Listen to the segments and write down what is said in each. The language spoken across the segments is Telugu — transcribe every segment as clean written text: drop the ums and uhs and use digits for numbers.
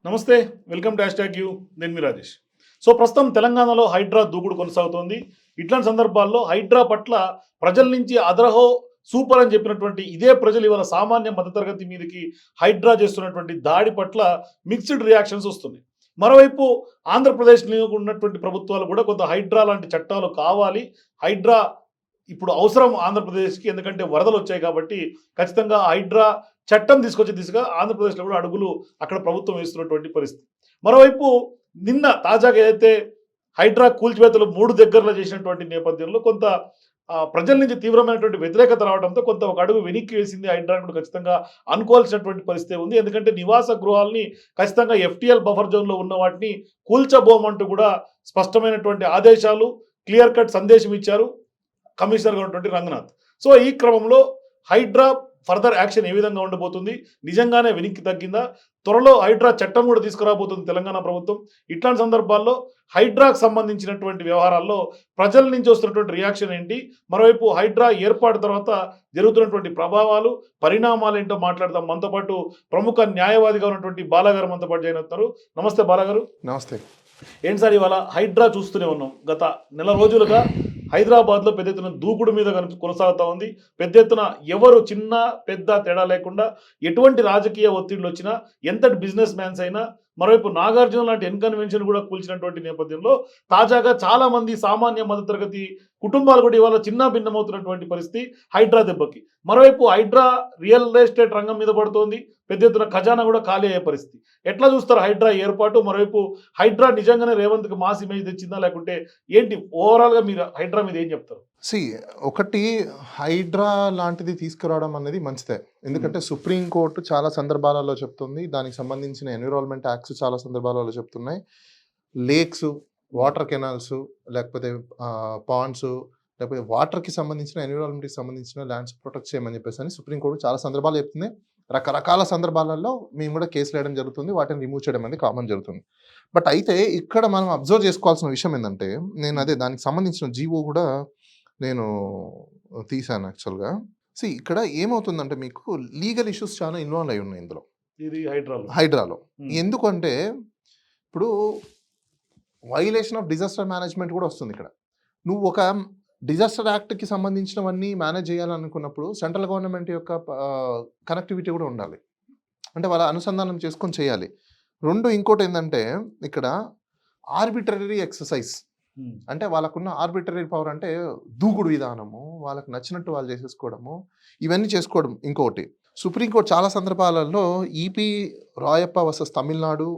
నమస్తే, వెల్కమ్ టు యూ. నేను మీ రాజేష్. సో ప్రస్తుతం తెలంగాణలో హైడ్రా దూకుడు కొనసాగుతోంది. ఇట్లాంటి సందర్భాల్లో హైడ్రా పట్ల ప్రజల నుంచి అదరహో సూపర్ అని చెప్పినటువంటి ఇదే ప్రజలు ఇవాళ సామాన్య మధ్యతరగతి మీదకి హైడ్రా చేస్తున్నటువంటి దాడి పట్ల మిక్స్డ్ రియాక్షన్స్ వస్తున్నాయి. మరోవైపు ఆంధ్రప్రదేశ్లో ఉన్నటువంటి ప్రభుత్వాలు కూడా కొంత హైడ్రా లాంటి చట్టాలు కావాలి, హైడ్రా ఇప్పుడు అవసరం ఆంధ్రప్రదేశ్కి, ఎందుకంటే వరదలు వచ్చాయి కాబట్టి ఖచ్చితంగా హైడ్రా చట్టం తీసుకొచ్చే దిశగా ఆంధ్రప్రదేశ్లో కూడా అడుగులు అక్కడ ప్రభుత్వం వేస్తున్నటువంటి పరిస్థితి. మరోవైపు నిన్న తాజాగా ఏదైతే హైడ్రా కూల్చివేతలు 3 దగ్గరలో చేసినటువంటి నేపథ్యంలో కొంత ప్రజల నుంచి తీవ్రమైనటువంటి వ్యతిరేకత రావడంతో కొంత ఒక అడుగు వెనక్కి వేసింది హైడ్రా కూడా ఖచ్చితంగా అనుకోవాల్సినటువంటి పరిస్థితి ఉంది. ఎందుకంటే నివాస గృహాలని ఖచ్చితంగా ఎఫ్టీఎల్ బఫర్ జోన్లో ఉన్న వాటిని కూల్చబోమంటూ కూడా స్పష్టమైనటువంటి ఆదేశాలు, క్లియర్ కట్ సందేశం ఇచ్చారు కమిషనర్గా ఉన్నటువంటి రంగనాథ్. సో ఈ క్రమంలో హైడ్రా ఫర్దర్ యాక్షన్ ఏ విధంగా ఉండబోతుంది, నిజంగానే వెనక్కి తగ్గిందా, త్వరలో హైడ్రా చట్టం కూడా తీసుకురాబోతుంది తెలంగాణ ప్రభుత్వం. ఇట్లాంటి సందర్భాల్లో హైడ్రాకు సంబంధించినటువంటి వ్యవహారాల్లో ప్రజల నుంచి వస్తున్నటువంటి రియాక్షన్ ఏంటి, మరోవైపు హైడ్రా ఏర్పాటు తర్వాత జరుగుతున్నటువంటి ప్రభావాలు, పరిణామాలు ఏంటో మాట్లాడదాం. మనతో పాటు ప్రముఖ న్యాయవాదిగా ఉన్నటువంటి బాలాగారు మనతో పాటు జాయిన్ అవుతున్నారు. నమస్తే బాలాగారు. నమస్తే. ఏంటి సార్, ఇవాళ హైడ్రా చూస్తూనే ఉన్నాం, గత నెల రోజులుగా హైదరాబాద్లో పెద్ద ఎత్తున దూకుడు మీద కొనసాగుతూ ఉంది. పెద్ద ఎత్తున ఎవరు చిన్న పెద్ద తేడా లేకుండా ఎటువంటి రాజకీయ ఒత్తిడిలు వచ్చినా, ఎంతటి బిజినెస్ మ్యాన్స్ అయినా, మరోవైపు నాగార్జున లాంటి ఎన్కన్వెన్షన్ కూడా కూల్చినటువంటి నేపథ్యంలో తాజాగా చాలా మంది సామాన్య మధ్యతరగతి కుటుంబాలు కూడా ఇవాళ చిన్న భిన్నమవుతున్నటువంటి పరిస్థితి హైడ్రా దెబ్బకి. మరోవైపు హైడ్రా రియల్ ఎస్టేట్ రంగం మీద పడుతోంది, పెద్ద ఎత్తున ఖజానా కూడా ఖాళీ అయ్యే పరిస్థితి. ఎట్లా చూస్తారు హైడ్రా ఏర్పాటు, మరోవైపు హైడ్రా నిజంగానే రేవంత్కి మాస్ ఇమేజ్ తెచ్చిందా, లేకుంటే ఏంటి ఓవరాల్గా మీరు హైడ్రా మీద ఏం చెప్తారు? ఒకటి, హైడ్రా లాంటిది తీసుకురావడం అనేది మంచిదే. ఎందుకంటే సుప్రీంకోర్టు చాలా సందర్భాలలో చెప్తుంది, దానికి సంబంధించిన ఎన్విరాన్మెంట్ యాక్ట్స్ చాలా సందర్భాలలో చెప్తున్నాయి. లేక్స్, వాటర్ కెనాల్స్, లేకపోతే పాండ్స్, లేకపోతే వాటర్కి సంబంధించిన ఎన్విరాన్మెంట్కి సంబంధించిన ల్యాండ్స్ ప్రొటెక్ట్ చేయమని చెప్పేసి అని సుప్రీంకోర్టు చాలా సందర్భాలు చెప్తుంది. రకరకాల సందర్భాలలో మేము కూడా కేసులు వేయడం జరుగుతుంది, వాటిని రిమూవ్ చేయడం అనేది కామన్ జరుగుతుంది. బట్ అయితే ఇక్కడ మనం అబ్జర్వ్ చేసుకోవాల్సిన విషయం ఏంటంటే, నేను అదే దానికి సంబంధించిన జీవో కూడా నేను తీశాను యాక్చువల్గా. ఇక్కడ ఏమవుతుందంటే, మీకు లీగల్ ఇష్యూస్ చాలా ఇన్వాల్వ్ అయి ఉన్నాయి ఇందులో, ఇది హైడ్రాలో. ఎందుకంటే ఇప్పుడు వైలేషన్ ఆఫ్ డిజాస్టర్ మేనేజ్మెంట్ కూడా వస్తుంది ఇక్కడ. నువ్వు ఒక డిజాస్టర్ యాక్ట్కి సంబంధించినవన్నీ మేనేజ్ చేయాలనుకున్నప్పుడు సెంట్రల్ గవర్నమెంట్ యొక్క కనెక్టివిటీ కూడా ఉండాలి, అంటే వాళ్ళ అనుసంధానం చేసుకొని చేయాలి. ఇంకోటి ఏంటంటే, ఇక్కడ ఆర్బిట్రరీ ఎక్సర్సైజ్, అంటే వాళ్ళకున్న ఆర్బిట్రరీ పవర్ అంటే దూకుడు విధానము, వాళ్ళకు నచ్చినట్టు వాళ్ళు చేసేసుకోవడము, ఇవన్నీ చేసుకోవడం. ఇంకోటి, సుప్రీంకోర్టు చాలా సందర్భాలలో ఈపీ రాయప్ప వర్సెస్ తమిళనాడు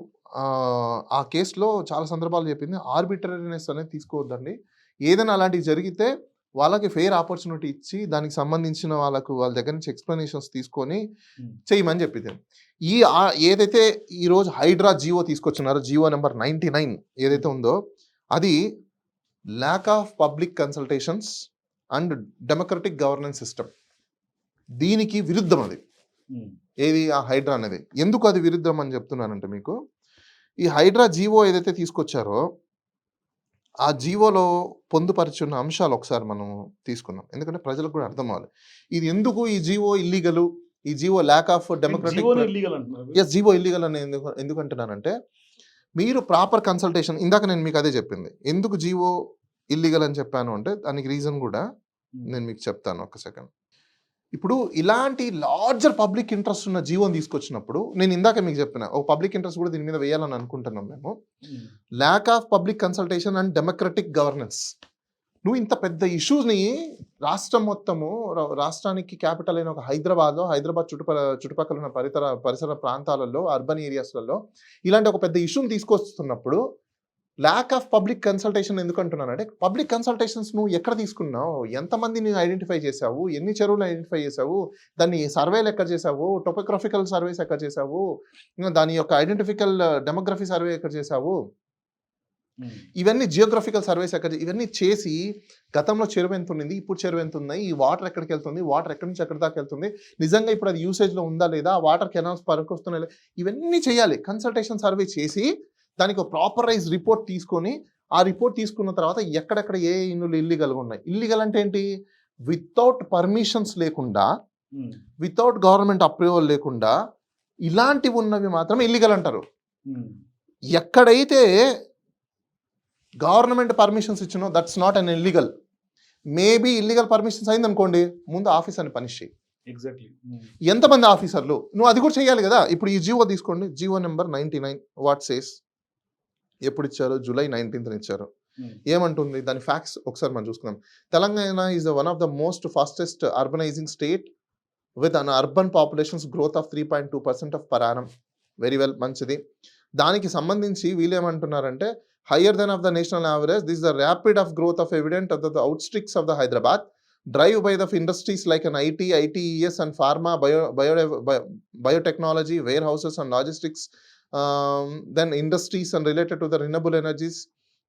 ఆ కేసులో చాలా సందర్భాలు చెప్పింది, ఆర్బిట్రరీనెస్ అనేది తీసుకోవద్దండి, ఏదైనా అలాంటివి జరిగితే వాళ్ళకి ఫెయిర్ ఆపర్చునిటీ ఇచ్చి దానికి సంబంధించిన వాళ్ళ దగ్గర నుంచి ఎక్స్ప్లెనేషన్స్ తీసుకొని చేయమని చెప్పింది. ఏదైతే ఈరోజు హైడ్రా జీవో తీసుకొచ్చున్నారో, జీవో నెంబర్ 99 ఏదైతే ఉందో, అది lack of public consultations and democratic governance system, దీనికి విరుద్ధం అది. ఏది ఆ హైడ్రా అనేది. ఎందుకు అది విరుద్ధం అని చెప్తున్నానంటే, మీకు ఈ హైడ్రా జీవో ఏదైతే తీసుకొచ్చారో ఆ జీవోలో పొందుపరిచిన అంశాలు ఒకసారి మనం తీసుకున్నాం, ఎందుకంటే ప్రజలకు కూడా అర్థం అవ్వాలి ఇది ఎందుకు ఈ జీవో ఇల్లీగల్, ఈ GO lack of democratic. GO illegal అని ఎందుకంటున్నానంటే, మీరు ప్రాపర్ కన్సల్టేషన్, ఇందాక నేను మీకు అదే చెప్పింది, ఎందుకు జీవో ఇల్లీగల్ అని చెప్పాను అంటే దానికి రీజన్ కూడా నేను మీకు చెప్తాను ఒక సెకండ్. ఇప్పుడు ఇలాంటి లార్జర్ పబ్లిక్ ఇంట్రెస్ట్ ఉన్న జీవోని తీసుకొచ్చినప్పుడు, నేను ఇందాక మీకు చెప్పిన ఒక పబ్లిక్ ఇంట్రెస్ట్ కూడా దీని మీద వేయాలని అనుకుంటున్నాం మేము, lack of public consultation and democratic governance. నువ్వు ఇంత పెద్ద ఇష్యూస్ని రాష్ట్రం మొత్తము, రాష్ట్రానికి క్యాపిటల్ అయిన ఒక హైదరాబాద్ చుట్టుపక్కల ఉన్న పరిసర ప్రాంతాలలో, అర్బన్ ఏరియాస్లలో ఇలాంటి ఒక పెద్ద ఇష్యూని తీసుకొస్తున్నప్పుడు ల్యాక్ ఆఫ్ పబ్లిక్ కన్సల్టేషన్ ఎందుకు అంటున్నానంటే, పబ్లిక్ కన్సల్టేషన్స్ నువ్వు ఎక్కడ తీసుకున్నావు, ఎంతమందిని ఐడెంటిఫై చేసావు, ఎన్ని చెరువులు ఐడెంటిఫై చేసావు, దాన్ని సర్వేలు ఎక్కడ చేసావు, టోపోగ్రఫికల్ సర్వేస్ ఎక్కడ చేసావు, దాని యొక్క ఐడెంటిఫికల్ డెమోగ్రఫీ సర్వే ఎక్కడ చేసావు, ఇవన్నీ జియోగ్రఫికల్ సర్వేస్ ఎక్కడ, ఇవన్నీ చేసి గతంలో చెరువు ఎంత ఉంది, ఇప్పుడు చెరువు ఎంత ఉన్నాయి, ఈ వాటర్ ఎక్కడికి వెళ్తుంది, వాటర్ ఎక్కడి నుంచి ఎక్కడి దాకా వెళ్తుంది, నిజంగా ఇప్పుడు అది యూసేజ్లో ఉందా లేదా, ఆ వాటర్ కెనాల్స్ పనికొస్తున్నాయి, ఇవన్నీ చేయాలి. కన్సల్టేషన్ సర్వే చేసి దానికి ఒక ప్రాపరైజ్ రిపోర్ట్ తీసుకొని, ఆ రిపోర్ట్ తీసుకున్న తర్వాత ఎక్కడెక్కడ ఏ ఇల్లులు ఇల్లీగల్గా ఉన్నాయి. ఇల్లీగల్ అంటే ఏంటి, వితౌట్ పర్మిషన్స్ లేకుండా, వితౌట్ గవర్నమెంట్ అప్రూవల్ లేకుండా ఇలాంటివి ఉన్నవి మాత్రమే ఇల్లీగల్ అంటారు. ఎక్కడైతే గవర్నమెంట్ పర్మిషన్స్ ఇచ్చినో that's not an illegal. Maybe illegal permissions అయింది అనుకోండి, ముందు ఆఫీసర్ని పనిష్ చేయి. ఎగ్జాక్ట్లీ. ఎంతమంది ఆఫీసర్లు నువ్వు అది కూడా చేయాలి కదా. ఇప్పుడు ఈ జీవో తీసుకోండి, జీవో నెంబర్ 99 వాట్ సేస్, ఎప్పుడు ఇచ్చారు? జూలై 19th ఇచ్చారు. ఏమంటుంది దాని ఫ్యాక్ట్స్ ఒకసారి మనం చూసుకుందాం. Telangana is one of the most fastest urbanising state with an urban populations growth of 3.2% of per annum. Very well, మంచిది. దానికి సంబంధించి వీళ్ళు ఏమంటున్నారంటే higher than of the national average. This is the rapid of growth of evident of the outstricks of the Hyderabad, drive by the industries like an IT, ITES and pharma, biotechnology, warehouses and logistics, then industries and related to the renewable energies,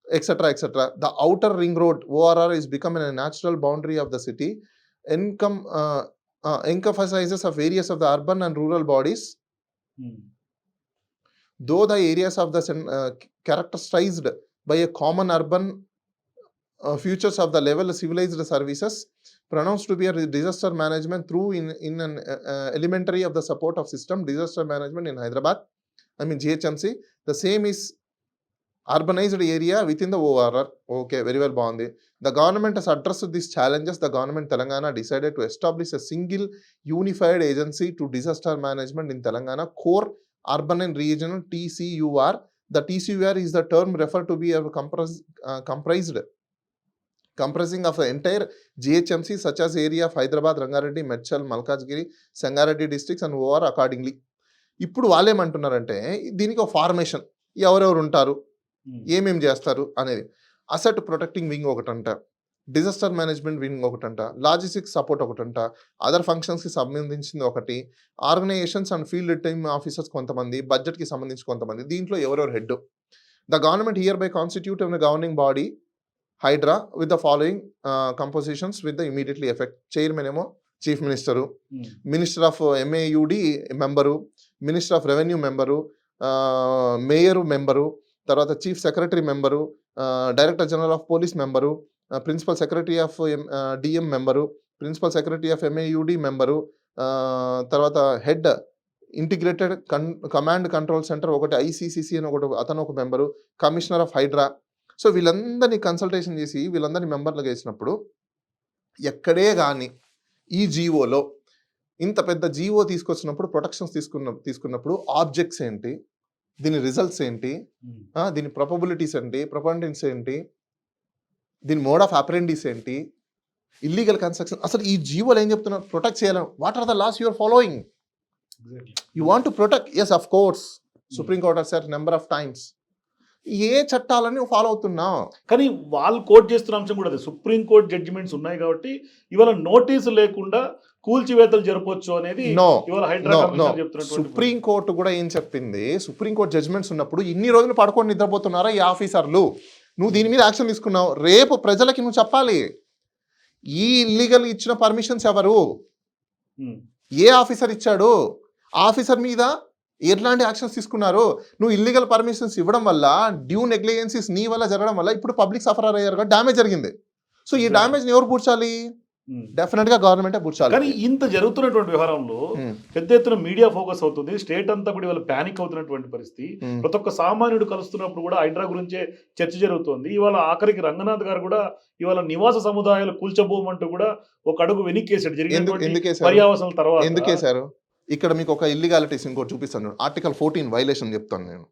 etc., etc. The outer ring road ORR is becoming a natural boundary of the city. Emphasizes of areas of the urban and rural bodies. Though the areas of the characterized by a common urban features of the level civilized services pronounced to be a disaster management through in an elementary of the support of system disaster management in Hyderabad, I mean GHMC. The same is urbanized area within the ORR. Okay, very well, Bondi. The government has addressed these challenges. The government Telangana decided to establish a single unified agency to disaster management in Telangana, core urban and regional TCUR. The TCUR is the term referred to be a comprising of the entire GHMC such as area of Hyderabad, Rangareddy, Medchal, Malkajgiri, Sangareddy districts and OR accordingly. ఇప్పుడు వాళ్ళు ఏమంటున్నారంటే దీనికి ఒక ఫార్మేషన్, ఎవరెవరు ఉంటారు, ఏమేం చేస్తారు అనేది. అసెట్ ప్రొటెక్టింగ్ వింగ్ ఒకటంట, డిజాస్టర్ మేనేజ్మెంట్ వింగ్ ఒకటంట, లాజిస్టిక్స్ సపోర్ట్ ఒకటంట, అదర్ ఫంక్షన్స్కి సంబంధించింది ఒకటి, organisations and field team officers కొంతమంది, బడ్జెట్కి సంబంధించి కొంతమంది. దీంట్లో ఎవరెవరు head. The government here by constitute of the governing body Hydraa with the following compositions with the immediately effect. Chairman ఏమో chief minister, minister of MAUD member, minister of revenue member, mayor member, తర్వాత chief secretary member, director general of police member, principal secretary of DM member, principal secretary of MAUD member, తర్వాత head integrated command control centre ఒకటి ICCC అని ఒకటి, అతను ఒక member, commissioner of HYDRAA. So వీళ్ళందరినీ కన్సల్టేషన్ చేసి వీళ్ళందరినీ మెంబర్లుగా వేసినప్పుడు ఎక్కడే కానీ ఈ జీవోలో ఇంత పెద్ద జీవో తీసుకొచ్చినప్పుడు ప్రొటెక్షన్స్ తీసుకున్నప్పుడు ఆబ్జెక్ట్స్ ఏంటి, దీని రిజల్ట్స్ ఏంటి, దీని ప్రొపబిలిటీస్ ఏంటి, ప్రొపండెన్స్ ఏంటి, దీని మోడ్ ఆఫ్ అప్రెండిస్ ఏంటి, ఇల్లీగల్ కన్స్ట్రక్షన్, అసలు ఈ జీవోలు ఏం చెప్తున్నారు, ప్రొటెక్ట్ చేయాలి. What are the laws you are following? You want to protect, yes of course, Supreme Court has said number of times. ఏ చట్టాలని ఫాలో అవుతున్నావు? కానీ వాళ్ళు కోట్ చేస్తున్న అంశం కూడా అదే, సుప్రీం కోర్ట్ జడ్జిమెంట్స్ ఉన్నాయి కాబట్టి ఇవాళ నోటీసు లేకుండా కూల్చివేతలు జరపొచ్చు అనేది ఇవాళ హైదరాబాద్ చెప్తున్నటువంటి. సుప్రీం కోర్టు కూడా ఏం చెప్పింది, సుప్రీం కోర్ట్ జడ్జిమెంట్స్ ఉన్నప్పుడు ఇన్ని రోజులు పడుకొని నిద్రపోతున్నారా ఈ ఆఫీసర్లు? నువ్వు దీని మీద యాక్షన్ తీసుకున్నావు, రేపు ప్రజలకి నువ్వు చెప్పాలి ఈ ఇల్లీగల్ ఇచ్చిన పర్మిషన్స్ ఎవరు, ఏ ఆఫీసర్ ఇచ్చాడు, ఆఫీసర్ మీద ఎట్లాంటి యాక్షన్స్ తీసుకున్నారు. నువ్వు ఇల్లీగల్ పర్మిషన్స్ ఇవ్వడం వల్ల డ్యూ నెగ్లిజెన్సీస్ నీ వల్ల జరగడం వల్ల ఇప్పుడు పబ్లిక్ సఫర్ అయ్యారు, డ్యామేజ్ జరిగింది. సో ఈ డ్యామేజ్ ఎవరు పూడ్చాలి? డెఫినెట్ గా గవర్నమెంటే పూడ్చాలి. కానీ ఇంత జరుగుతున్నటువంటి వ్యవహారంలో పెద్ద ఎత్తున మీడియా ఫోకస్ అవుతుంది, స్టేట్ అంతా కూడా ఇవాళ ప్యానిక్ అవుతున్నటువంటి పరిస్థితి. ప్రతి ఒక్క సామాన్యుడు కలుస్తున్నప్పుడు కూడా హైడ్రా గురించే చర్చ జరుగుతోంది. ఇవాళ ఆఖరికి రంగనాథ్ గారు కూడా ఇవాళ నివాస సముదాయాలు కూల్చబోమంటూ కూడా ఒక అడుగు వెనక్కేసాడు జరిగిన పర్యావసనం తర్వాత. ఎందుకేసారు? ఇక్కడ మీకు ఒక ఇల్లీగాలిటీస్ ఇంకోటి చూపిస్తాను. ఆర్టికల్ 14 వైలేషన్ చెప్తాను నేను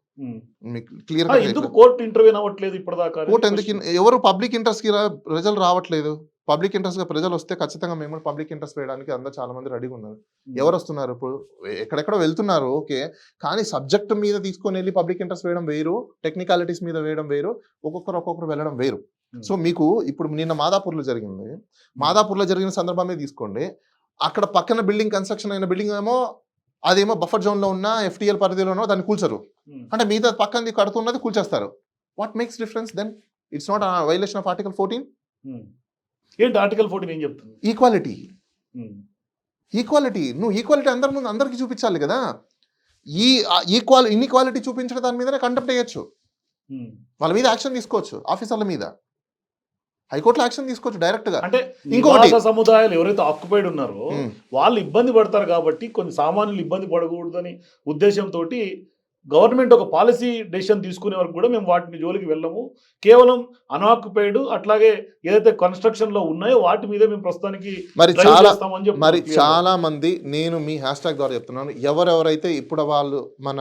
మీకు క్లియర్ గా. ఎందుకు కోర్టు ఇంటర్వ్యూ అవ్వట్లేదు ఇప్పటిదాకా? కోర్టు ఎందుకు, ఎవరు పబ్లిక్ ఇంట్రెస్ట్ కి ప్రజలు రావట్లేదు. పబ్లిక్ ఇంట్రెస్ట్ గా ప్రజలు వస్తే ఖచ్చితంగా మేము పబ్లిక్ ఇంట్రెస్ట్ వేయడానికి అందరూ చాలా మంది రెడీగా ఉన్నారు. ఎవరు వస్తున్నారు ఇప్పుడు? ఎక్కడెక్కడ వెళ్తున్నారు ఓకే, కానీ సబ్జెక్ట్ మీద తీసుకొని వెళ్ళి పబ్లిక్ ఇంట్రెస్ట్ వేయడం వేరు, టెక్నికాలిటీస్ మీద వేయడం వేరు, ఒక్కొక్కరు వెళ్ళడం వేరు. సో మీకు ఇప్పుడు నిన్న మాదాపూర్లో జరిగింది, మాదాపూర్లో జరిగిన సందర్భమే తీసుకోండి. అక్కడ పక్కన బిల్డింగ్ కన్స్ట్రక్షన్ అయిన బిల్డింగ్ ఏమో అదేమో బఫర్ జోన్ లో ఉన్న FTL పరిధిలో ఉన్న దాన్ని కూల్చరు, అంటే మిగతా పక్కన కడుతున్నది కూల్చేస్తారు. What makes difference then? It's not violation of article 14. ఏంటి ఆర్టికల్ 14 ఏం చెప్తుంది? ఈక్వాలిటీ. నువ్వు ఈక్వాలిటీ అందరి ముందు అందరికి చూపించాలి కదా. ఈ ఇన్ఈక్వాలిటీ చూపించడం దాని మీదనే కంటెంప్ట్ చేయొచ్చు, వాళ్ళ మీద యాక్షన్ తీసుకోవచ్చు, ఆఫీసర్ల మీద హైకోర్టులో యాక్షన్ తీసుకోవచ్చు డైరెక్ట్ గా. అంటే ఇంకొకటి సముదాయాలు ఎవరైతే ఆక్యుపైడ్ ఉన్నారో వాళ్ళు ఇబ్బంది పడతారు కాబట్టి కొన్ని సామాన్యులు ఇబ్బంది పడకూడదని ఉద్దేశంతో గవర్నమెంట్ ఒక పాలసీ డెసిషన్ తీసుకునే వరకు కూడా మేము వాటిని జోలికి వెళ్ళము. కేవలం అన్ఆక్యుపైడ్ అట్లాగే ఏదైతే కన్‌స్ట్రక్షన్ లో ఉన్నాయో వాటి మీదే మేము ప్రస్తుతానికి మరి డ్రైవ్ చాలా చేస్తామని చెప్తున్నారు మరి క్లియర్‌గా. చాలా మంది నేను మీ హ్యాష్ ట్యాగ్ ద్వారా చెప్తున్నాను. ఎవరెవరైతే ఇప్పుడు వాళ్ళు మన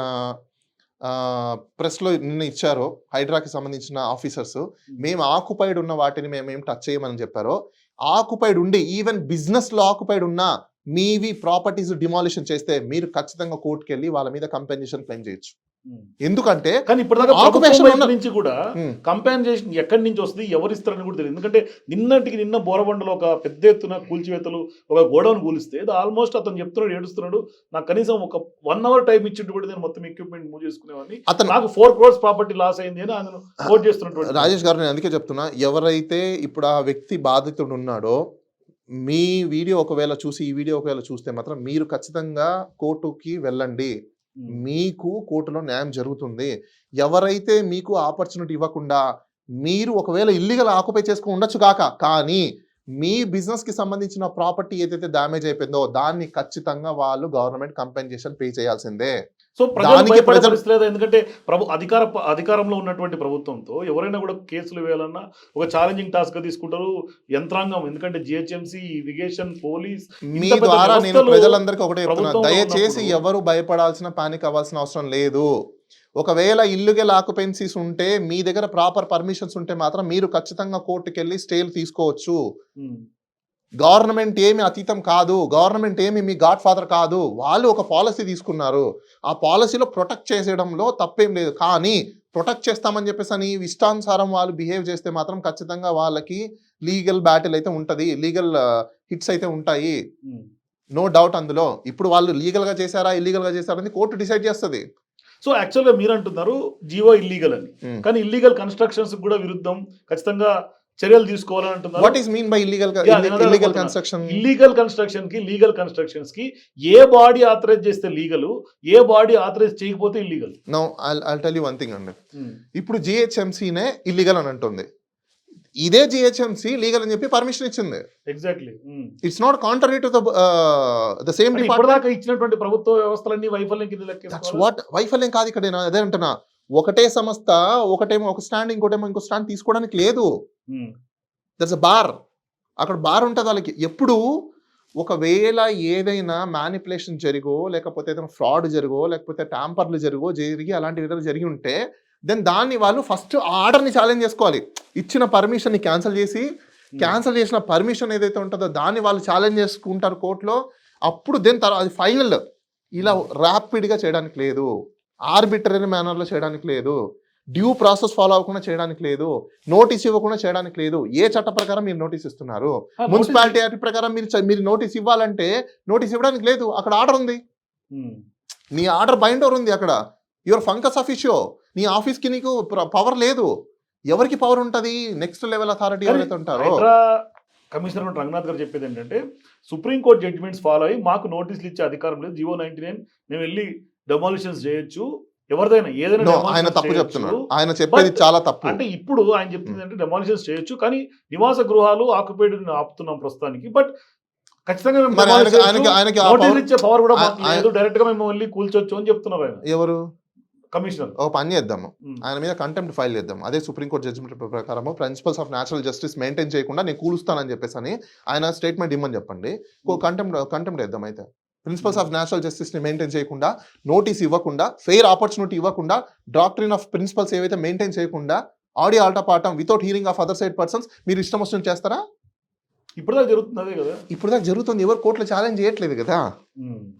ప్రెస్‌లో నిన్న ఇచ్చారో హైడ్రాకి సంబంధించిన ఆఫీసర్స్, మేము ఆక్యుపైడ్ ఉన్న వాటిని మేమేం టచ్ చేయమని చెప్పారో, ఆక్యుపైడ్ ఉండి ఈవెన్ బిజినెస్‌లో ఆక్యుపైడ్ ఉన్నా మీవి ప్రాపర్టీస్ డిమాలిషన్ చేస్తే మీరు ఖచ్చితంగా కోర్టుకెళ్ళి వాళ్ళ మీద కంపెన్సేషన్ క్లెయిమ్ చేయొచ్చు. ఉమ్. ఎందుకంటే కానీ ఇప్పటిదాకా Occupation ప్రభుత్వం వైపు ఉన్న- నుంచి కూడా కంపెన్సేషన్ ఎక్కడి నుంచి వస్తుంది, ఎవరు ఇస్తారని కూడా తెలియదు. ఎందుకంటే నిన్న బోరబండలో ఒక పెద్ద ఎత్తున కూల్చివేతలు ఒక గోడౌన్ కూలిస్తే ఆల్మోస్ట్ అతను చెప్తున్నాడు, ఏడుస్తున్నాడు, నాకు కనీసం ఒక 1 hour టైం ఇచ్చిండు కూడా నేను మొత్తం ఎక్విప్మెంట్ మూవ్ చేసుకునేవాడిని, అతను నాకు 4 crores ప్రాపర్టీ లాస్ అయింది అని ఆయన కోట్ చేస్తున్నటువంటి రాజేష్ గారు, నేను అందుకే చెప్తున్నా, ఎవరైతే ఇప్పుడు ఆ వ్యక్తి బాధితుడు ఉన్నాడో మీ వీడియో ఒకవేళ చూసి ఈ వీడియో ఒకవేళ చూస్తే మాత్రం మీరు ఖచ్చితంగా కోర్టుకి వెళ్ళండి. మీకు కోర్టులో న్యాయం జరుగుతుంది. ఎవరైతే మీకు ఆపర్చునిటీ ఇవ్వకుండా మీరు ఒకవేళ ఇల్లీగల్ ఆక్యుపై చేసుకుని ఉండొచ్చు కాక, కానీ మీ బిజినెస్ కి సంబంధించిన ప్రాపర్టీ ఏదైతే డ్యామేజ్ అయిపోయిందో దాన్ని ఖచ్చితంగా వాళ్ళు గవర్నమెంట్ కంపెన్సేషన్ పే చేయాల్సిందే. సో ప్రజలు దానికి భయపడే ప్రజలు- పరిస్థితి లేదు. ఎందుకంటే అధికారంలో ఉన్నటువంటి ప్రభుత్వంతో ఎవరైనా కూడా కేసులు వేయాలన్నా ఒక ఛాలెంజింగ్ టాస్క్ గా తీసుకుంటారు యంత్రాంగం. ఎందుకంటే జిహెచ్ఎంసీ, ఇరిగేషన్, పోలీస్, మీ ఇంత పెద్ద ద్వారా నేను వ్యవస్థలు ప్రజలందరికీ ఒకటే చెప్తున్నా, ప్రభుత్వంలో దయచేసి ఉన్నప్పుడు- ఎవరు భయపడాల్సిన పానిక్ అవ్వాల్సిన అవసరం లేదు. ఒకవేళ ఇల్లీగల్ ఆక్యుపెన్సీస్ ఉంటే మీ దగ్గర ప్రాపర్ పర్మిషన్స్ ఉంటే మాత్రం మీరు ఖచ్చితంగా కోర్టుకి వెళ్ళి స్టేలు తీసుకోవచ్చు. ఉమ్. గవర్నమెంట్ ఏమి అతీతం కాదు, గవర్నమెంట్ ఏమి మీ గాడ్ ఫాదర్ కాదు. వాళ్ళు ఒక పాలసీ తీసుకున్నారు, ఆ పాలసీలో ప్రొటెక్ట్ చేసేయడంలో తప్పేం లేదు. కానీ ప్రొటెక్ట్ చేస్తామని చెప్పేసి అని ఇష్టానుసారం వాళ్ళు బిహేవ్ చేస్తే మాత్రం ఖచ్చితంగా వాళ్ళకి లీగల్ బ్యాటిల్ అయితే ఉంటుంది, లీగల్ హిట్స్ అయితే ఉంటాయి. ఉమ్. నో డౌట్ అందులో. ఇప్పుడు వాళ్ళు లీగల్గా చేశారా ఇల్లీగల్గా చేశారా అని కోర్టు డిసైడ్ చేస్తుంది. సో యాక్చువల్గా మీరు అంటున్నారు జియో ఇల్లీగల్ అని, కానీ ఇల్లీగల్ కన్స్ట్రక్షన్స్ కూడా విరుద్ధం ఖచ్చితంగా చర్యలు తీసుకోవాలని అంటున్నారు. What is mean by illegal Yeah, నేను అదే ఇల్లీగల్ అనుకుంటున్నా. కన్స్ట్రక్షన్? లీగల్ కన్స్ట్రక్షన్స్ కి ఏ బాడీ ఆథరైజ్ చేస్తే లీగల్, ఏ బాడీ ఆథరైజ్ చేయకపోతే illegal. No I'll tell you one thing అండి. ఇప్పుడు జిహెచ్ఎంసీనే ఇల్లీగల్ అని అంటుంది, ఇదే జిహెచ్ఎంసీ లీగల్ అని చెప్పి పర్మిషన్ ఇచ్చింది. Exactly. It's not contrary to the same department. ఇప్పటిదాకా ఇచ్చినటువంటి ప్రభుత్వ వ్యవస్థలన్నీ వైఫల్యం కింద దట్స్ లెక్కేసుకోవాలా? వాట్. వైఫల్యం కాదు ఇక్కడ, నేను అదే అంటున్నా. ఒకటే సంస్థ ఒకటేమో ఒక స్టాండ్, ఇంకోటేమో ఇంకో స్టాండ్ తీసుకోవడానికి లేదు. That's a bar. అక్కడ బార్ ఉంటుంది వాళ్ళకి. ఎప్పుడు ఒకవేళ ఏదైనా మ్యానిపులేషన్ జరిగో, లేకపోతే ఏదైనా ఫ్రాడ్ జరిగో, లేకపోతే ట్యాంపర్లు జరిగి అలాంటి విధాలు జరిగి ఉంటే దెన్ దాన్ని వాళ్ళు ఫస్ట్ ఆర్డర్ని ఛాలెంజ్ చేసుకోవాలి. ఇచ్చిన పర్మిషన్ని క్యాన్సిల్ చేసిన పర్మిషన్ ఏదైతే ఉంటుందో దాన్ని వాళ్ళు ఛాలెంజ్ చేసుకుంటారు కోర్టులో. అప్పుడు దెన్ తర్వాత అది ఫైనల్. ఇలా ర్యాపిడ్గా చేయడానికి లేదు, ఆర్బిటరీ మేనర్లో చేయడానికి లేదు, డ్యూ ప్రాసెస్ ఫాలో అవ్వకుండా చేయడానికి లేదు, నోటీస్ ఇవ్వకుండా చేయడానికి లేదు. ఏ చట్ట ప్రకారం మీరు నోటీస్ ఇస్తున్నారు? మున్సిపాలిటీ యాక్ట్ ప్రకారం మీరు నోటీస్ ఇవ్వాలంటే నోటీస్ ఇవ్వడానికి లేదు. అక్కడ ఆర్డర్ ఉంది, నీ ఆర్డర్ బైండ్ ఓవర్ ఉంది. అక్కడ యువర్ ఫంకస్ అఫిషియో, నీ ఆఫీస్కి నీకు పవర్ లేదు. ఎవరికి పవర్ ఉంటుంది? నెక్స్ట్ లెవెల్ అథారిటీ ఎవరైతే ఉంటారో. కమిషనర్ రంగనాథ్ గారు చెప్పేది ఏంటంటే సుప్రీంకోర్టు జడ్జిమెంట్స్ ఫాలో అయ్యి మాకు నోటీసులు ఇచ్చే అధికారం లేదు. జియో 99 మేము వెళ్ళి డెమాలిషన్స్ చేయొచ్చు, ఎవరిదైనా ఏదైనా No, demolitions ఆయన తప్పు చేయొచ్చు. చెప్తున్నాడు. ఆయన చెప్పేది But చాలా తప్పు. అంటే ఇప్పుడు ఆయన చెప్తుంది అంటే డెమాలిషన్స్ చేయొచ్చు, కానీ నివాస గృహాలు ఆక్యుపైడ్ ఆపుతున్నాం ప్రస్తుతానికి. బట్ ఖచ్చితంగా మేము మరి demolish ఆయనకి చేయొచ్చు. ఆ నోటీస్ power- ఇచ్చే పవర్ కూడా మాకు ఆయన- లేదు, డైరెక్ట్ గా మేము వెళ్ళి కూల్చొచ్చు అని చెప్తున్నారు ఆయన ఎవరు? కమిషనర్. ఒక పని చేద్దాము, ఆయన మీద కంటెంప్ట్ ఫైల్ చేద్దాం. అదే సుప్రీంకోర్టు జడ్జిమెంట్ ప్రకారం principles of natural justice maintain చేయకుండా నేను కూలుస్తానని చెప్పేసి అని ఆయన స్టేట్మెంట్ ఇమ్మని చెప్పండి. కంటెంప్ట్ వేద్దాం. అయితే ప్రిన్సిపల్స్ ఆఫ్ న్యాచురల్ జస్టిస్ ని మెయింటైన్ చేయకుండా, నోటీస్ ఇవ్వకుండా, ఫెయిర్ ఆపర్చునిటీ ఇవ్వకుండా, డాక్ట్రిన్ ఆఫ్ ప్రిన్సిపల్స్ ఏవైతే మెయింటైన్ చేయకుండా, audi alteram partem without hearing of other side persons మీరు ఇష్టం వచ్చినట్టు చేస్తారా? ఇప్పుడుదా జరుగుతుంది అదే కదా. ఇప్పుడు దాకా జరుగుతుంది. ఎవరు కోర్టులో ఛాలెంజ్ చేయట్లేదు కదా.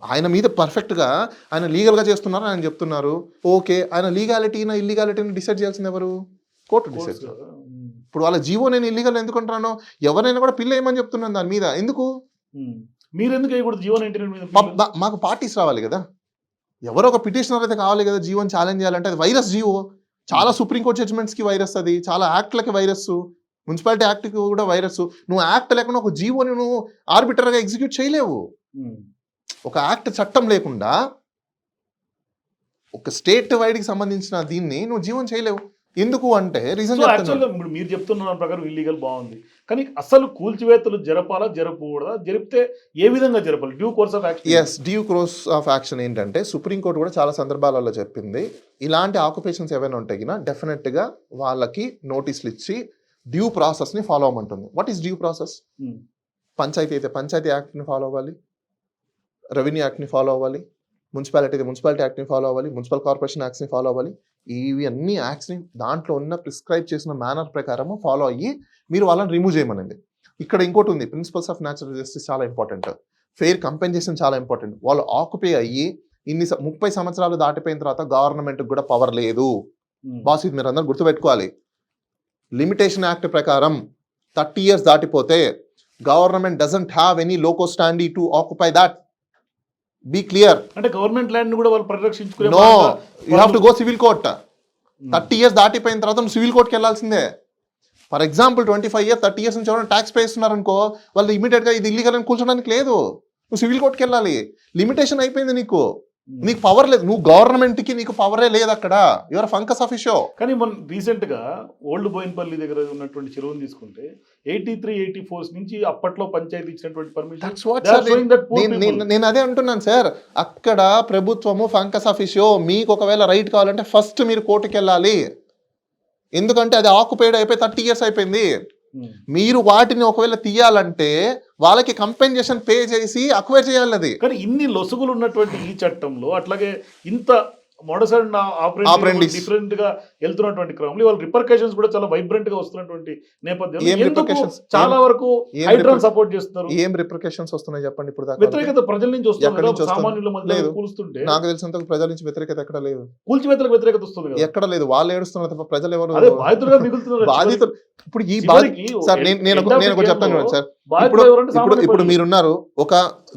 ఆయన మీద పర్ఫెక్ట్గా ఆయన లీగల్గా చేస్తున్నారు ఆయన చెప్తున్నారు. ఓకే, ఆయన లీగాలిటీనా ఇల్లీగాలిటీని డిసైడ్ చేయాల్సింది ఎవరు? Court decide. ఇప్పుడు వాళ్ళ జీవో నేను ఇల్లీగల్ ఎందుకు అంటున్నాను? ఎవరైనా కూడా పిల్ల ఏమని చెప్తున్నాను దాని మీద. ఎందుకు మీరు ఎందుకు వేయకూడదు జియో 99 మీద? మాకు పార్టీస్ రావాలి కదా. ఎవరో ఒక పిటిషనర్ అయితే కావాలి కదా జీవోని ఛాలెంజ్ చేయాలంటే. అది వైరస్ జీవో. చాలా సుప్రీంకోర్టు జడ్జిమెంట్స్కి వైరస్, అది చాలా యాక్ట్లకి వైరస్, మున్సిపాలిటీ యాక్ట్కి కూడా వైరస్. నువ్వు యాక్ట్ లేకుండా ఒక జీవోని నువ్వు ఆర్బిటర్గా ఎగ్జిక్యూట్ చేయలేవు. ఒక యాక్ట్ చట్టం లేకుండా ఒక స్టేట్ వైడ్కి సంబంధించిన దీన్ని నువ్వు జీవోని చేయలేవు. ఎందుకు అంటే రీజన్ సో యాక్చువల్గా ఇప్పుడు మీరు చెప్తున్న దాని ప్రకారం ఇల్లీగల్ బాగుంది, కానీ అసలు కూల్చివేతలు జరపాలా జరపకూడదా, జరిపితే ఏ విధంగా జరపాలి, due course of action? Yes, due course of action ఏంటంటే సుప్రీంకోర్టు కూడా చాలా సందర్భాలలో చెప్పింది, ఇలాంటి ఆక్యుపేషన్స్ ఏవైనా ఉంటాయి డెఫినెట్గా వాళ్ళకి నోటీసులు ఇచ్చి డ్యూ ప్రాసెస్ని ఫాలో అవ్వమంటుంది. What is due process? Panchayat అయితే పంచాయతీ యాక్ట్ని ఫాలో అవ్వాలి, రెవెన్యూ యాక్ట్ని ఫాలో అవ్వాలి, మున్సిపాలిటీ అయితే మున్సిపాలిటీ యాక్ట్ని ఫాలో అవ్వాలి, మున్సిపల్ కార్పొరేషన్ యాక్ట్ని ఫాలో అవ్వాలి. ఇవి అన్ని యాక్ట్స్ని దాంట్లో ఉన్న ప్రిస్క్రైబ్ చేసిన మేనర్ ప్రకారం ఫాలో అయ్యి మీరు వాళ్ళని రిమూవ్ చేయమనింది. ఇక్కడ ఇంకోటి ఉంది, ప్రిన్సిపల్స్ ఆఫ్ న్యాచురల్ జస్టిస్ చాలా ఇంపార్టెంట్, ఫెయిర్ కంపెన్సేషన్ చాలా ఇంపార్టెంట్. వాళ్ళు ఆక్యుపై అయ్యి 30 సంవత్సరాలు దాటిపోయిన తర్వాత గవర్నమెంట్కి కూడా పవర్ లేదు. బాస్, ఇది మీరు అందరూ గుర్తుపెట్టుకోవాలి. లిమిటేషన్ యాక్ట్ ప్రకారం 30 years దాటిపోతే government doesn't have any locus standi to occupy that. Be clear. అంటే గవర్నమెంట్ ల్యాండ్ కూడా వాళ్ళు పరిరక్షించుకునే no, you have to go civil court. 30 years దాటిపోయిన తర్వాత నువ్వు సివిల్ కోర్ట్కి వెళ్ళాల్సిందే. ఫర్ ఎగ్జాంపుల్ 25 years 30 years నుంచి ఎవరైనా ట్యాక్స్ పే చేస్తున్నారు అనుకో, వాళ్ళు ఇమీడియట్గా ఇది ఇల్లీగల్ అని కూర్చోడానికి లేదు, నువ్వు సివిల్ కోర్ట్కి వెళ్ళాలి. లిమిటేషన్ అయిపోయింది, నీకు పవర్ లేదు, నువ్వు గవర్నమెంట్కి నీకు పవరే లేదు అక్కడ, యువర్ ఫంకస్ ఆఫీషియో. కానీ మన రీసెంట్గా ఓల్డ్ బోయిన్పల్లి దగ్గర ఉన్నటువంటి చెరువుని తీసుకుంటే 83-84 నుంచి అప్పట్లో పంచాయతీ ఇచ్చినటువంటి పర్మిషన్. నేను అదే అంటున్నాను సార్, అక్కడ ప్రభుత్వము ఫంకస్ ఆఫీషియో. మీకు ఒకవేళ రైట్ కావాలంటే ఫస్ట్ మీరు కోర్టుకి వెళ్ళాలి, ఎందుకంటే అది ఆక్యుపైడ్ అయిపోయి 30 years అయిపోయింది. మీరు వాటిని ఒకవేళ తీయాలంటే వాళ్ళకి కంపెన్సేషన్ పే చేసి అక్వైర్ చేయాలి. అది కానీ ఇన్ని లొసుగులు ఉన్నటువంటి ఈ చట్టంలో అట్లాగే ఇంత మోడస్ అండ్ ఆపరెండిస్ డిఫరెంట్ గా వెళ్తున్నటువంటి క్రమంలో వాళ్ళ రిపర్కేషన్స్ కూడా చాలా వైబ్రెంట్ గా వస్తున్నటువంటి నేపథ్యంలో చాలా వరకు హైడ్రాన్ సపోర్ట్ చేస్తున్నారు. ఏం రిపర్కేషన్స్ వస్తున్నాయి చెప్పండి? ఇప్పుడు వ్యతిరేకత ప్రజల నుంచి వస్తుంది, సామాన్యుల మధ్య కూలుస్తుంటే. నాకు తెలిసినంత ప్రజల నుంచి వ్యతిరేకత ఎక్కడ లేదు, కూల్చివేతలకు వ్యతిరేకత వస్తుంది ఎక్కడ లేదు. వాళ్ళు ఏడుస్తున్నారు తప్ప ప్రజలు ఎవరు బాధితులుగా మిగులుతున్నారు. బాధితులు ఇప్పుడు ఈ సార్ నేను చెప్తాను సార్, ఇప్పుడు మీరున్నారు ఒక